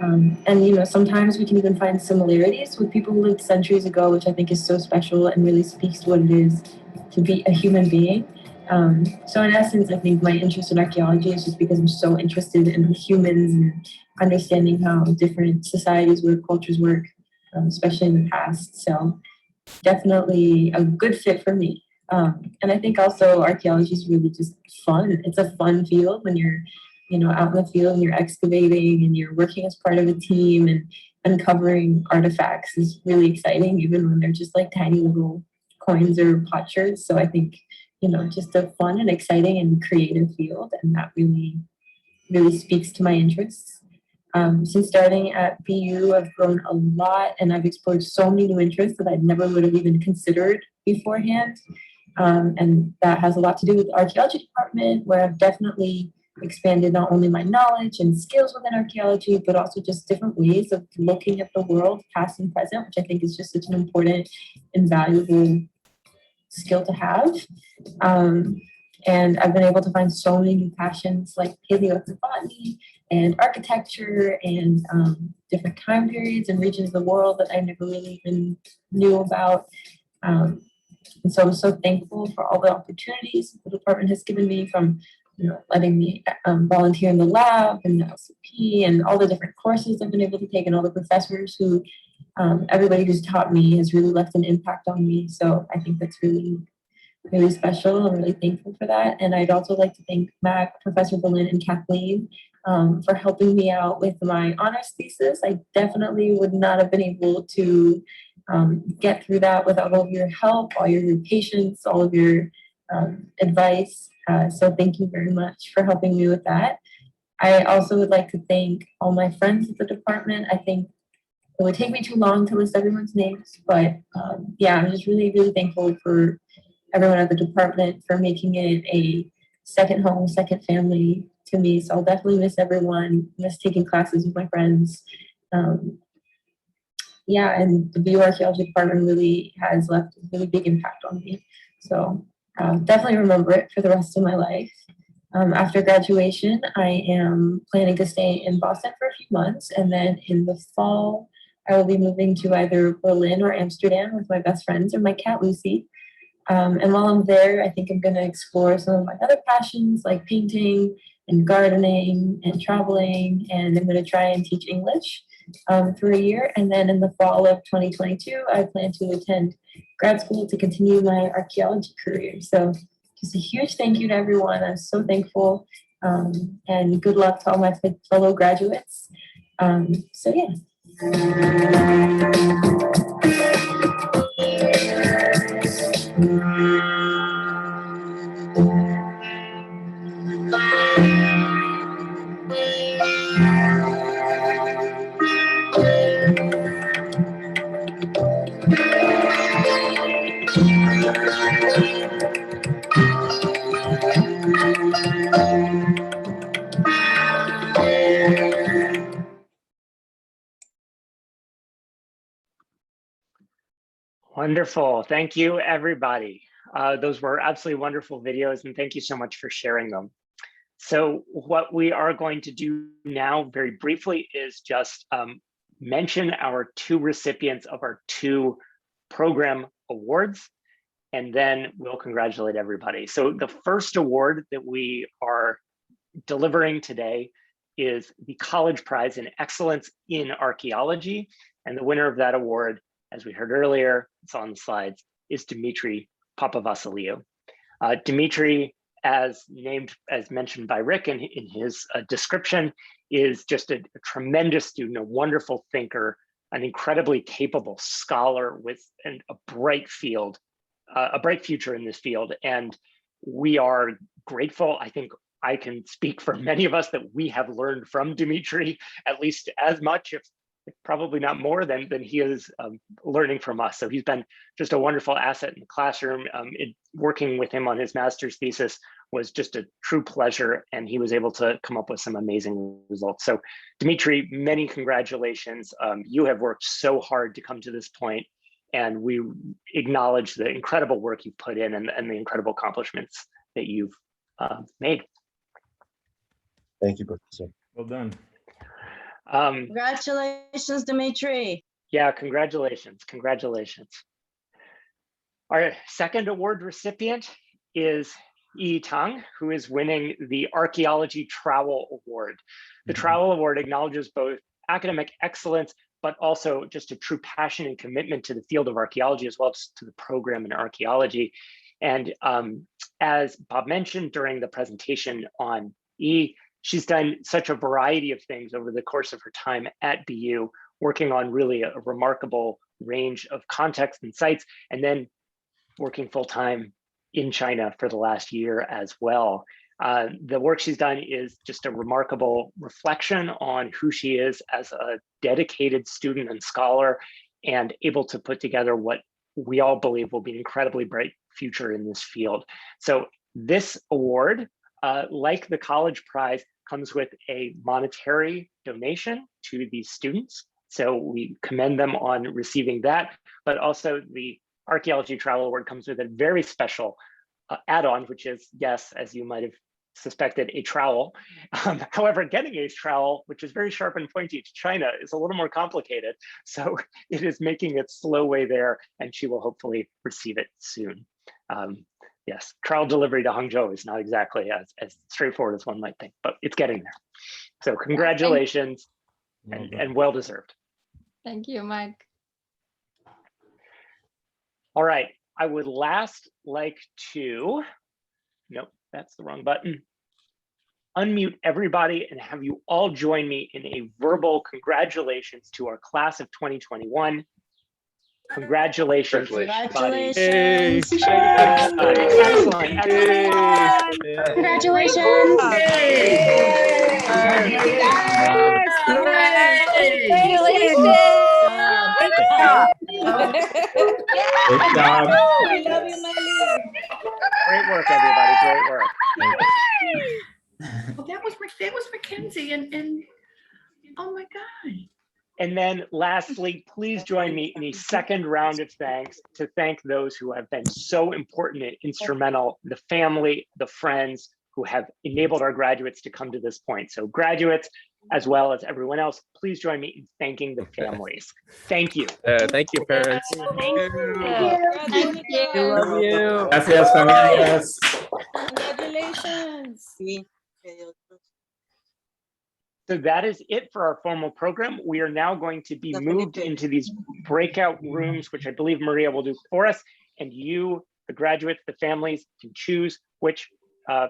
S7: And sometimes we can even find similarities with people who lived centuries ago, which I think is so special and really speaks to what it is to be a human being. So in essence, I think my interest in archaeology is just because I'm so interested in humans and understanding how different societies work, cultures work, especially in the past. So definitely a good fit for me. And I think also archaeology is really just fun. It's a fun field when you're out in the field and you're excavating and you're working as part of a team, and uncovering artifacts is really exciting, even when they're just like tiny little coins or potsherds. So I think, just a fun and exciting and creative field, and that really, really speaks to my interests. Since starting at BU, I've grown a lot, and I've explored so many new interests that I never would have even considered beforehand. And that has a lot to do with the archaeology department, where I've definitely expanded not only my knowledge and skills within archaeology, but also just different ways of looking at the world, past and present, which I think is just such an important and valuable skill to have. And I've been able to find so many new passions like paleoanthropology and architecture and different time periods and regions of the world that I never really even knew about. And so I'm so thankful for all the opportunities the department has given me, from letting me volunteer in the lab and the LCP and all the different courses I've been able to take, and all the professors who, everybody who's taught me has really left an impact on me. So I think that's really really special. I'm really thankful for that. And I'd also like to thank Professor Berlin and Kathleen for helping me out with my honors thesis. I definitely would not have been able to get through that without all of your help, all your patience, all of your advice. So thank you very much for helping me with that. I also would like to thank all my friends at the department. I think it would take me too long to list everyone's names, but yeah, I'm just really, really thankful for everyone at the department for making it a second home, second family to me. So I'll definitely miss everyone, miss taking classes with my friends. Yeah, and the BU Archaeology department really has left a really big impact on me. So definitely remember it for the rest of my life. After graduation, I am planning to stay in Boston for a few months, and then in the fall, I will be moving to either Berlin or Amsterdam with my best friends or my cat Lucy. And while I'm there, I think I'm going to explore some of my other passions like painting and gardening and traveling, and I'm going to try and teach English for a year. And then in the fall of 2022, I plan to attend grad school to continue my archaeology career. So just a huge thank you to everyone. I'm so thankful, and good luck to all my fellow graduates. So yeah.
S1: Wonderful. Thank you, everybody. Those were absolutely wonderful videos, and thank you so much for sharing them. So what we are going to do now very briefly is just mention our two recipients of our two program awards, and then we'll congratulate everybody. So the first award that we are delivering today is the College Prize in Excellence in Archaeology, and the winner of that award, as we heard earlier, it's on the slides, is Dimitri Papavasiliou. Dimitri, as mentioned by Rick in his description, is just a tremendous student, a wonderful thinker, an incredibly capable scholar with a bright field, a bright future in this field. And we are grateful. I think I can speak for many of us that we have learned from Dimitri at least as much, if probably not more than he is learning from us. So he's been just a wonderful asset in the classroom. Working with him on his master's thesis was just a true pleasure, and he was able to come up with some amazing results. So Dimitri, many congratulations. You have worked so hard to come to this point, and we acknowledge the incredible work you've put in and the incredible accomplishments that you've made.
S15: Thank you, Professor.
S13: Well done.
S11: Congratulations, Dimitri.
S1: Yeah, congratulations, congratulations. Our second award recipient is Yi Tang, who is winning the Archaeology Trowel Award. The Trowel Award acknowledges both academic excellence, but also just a true passion and commitment to the field of archaeology, as well as to the program in archaeology. And as Bob mentioned during the presentation on Yi, she's done such a variety of things over the course of her time at BU, working on really a remarkable range of contexts and sites, and then working full-time in China for the last year as well. The work she's done is just a remarkable reflection on who she is as a dedicated student and scholar, and able to put together what we all believe will be an incredibly bright future in this field. So this award, like the College Prize, comes with a monetary donation to these students. So we commend them on receiving that, but also the Archaeology Trowel Award comes with a very special add-on, which is, yes, as you might have suspected, a trowel. However, getting a trowel, which is very sharp and pointy to China, is a little more complicated. So it is making its slow way there, and she will hopefully receive it soon. Yes, trowel delivery to Hangzhou is not exactly as straightforward as one might think, but it's getting there. So congratulations, and well-deserved.
S5: Thank you, Mike.
S1: All right, I would last like to, nope, that's the wrong button, unmute everybody and have you all join me in a verbal congratulations to our class of 2021. Congratulations.
S11: Congratulations.
S1: Excellent.
S11: Congratulations.
S9: Great job.
S11: We love you, Miley.
S1: Great work, everybody. Great work.
S12: Well, that was Mackenzie and oh my God.
S1: And then lastly, please join me in a second round of thanks to thank those who have been so important and instrumental, the family, the friends who have enabled our graduates to come to this point. So graduates, as well as everyone else, please join me in thanking the families. Thank you.
S6: Thank you, parents.
S11: Thank you.
S22: Thank you.
S21: Love you.
S9: Gracias, familias.
S11: Congratulations.
S1: So that is it for our formal program. We are now going to be moved into these breakout rooms, which I believe Maria will do for us. And you, the graduates, the families, can choose which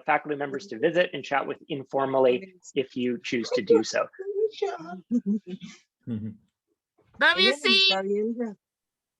S1: faculty members to visit and chat with informally if you choose to do so.
S22: Love you, see.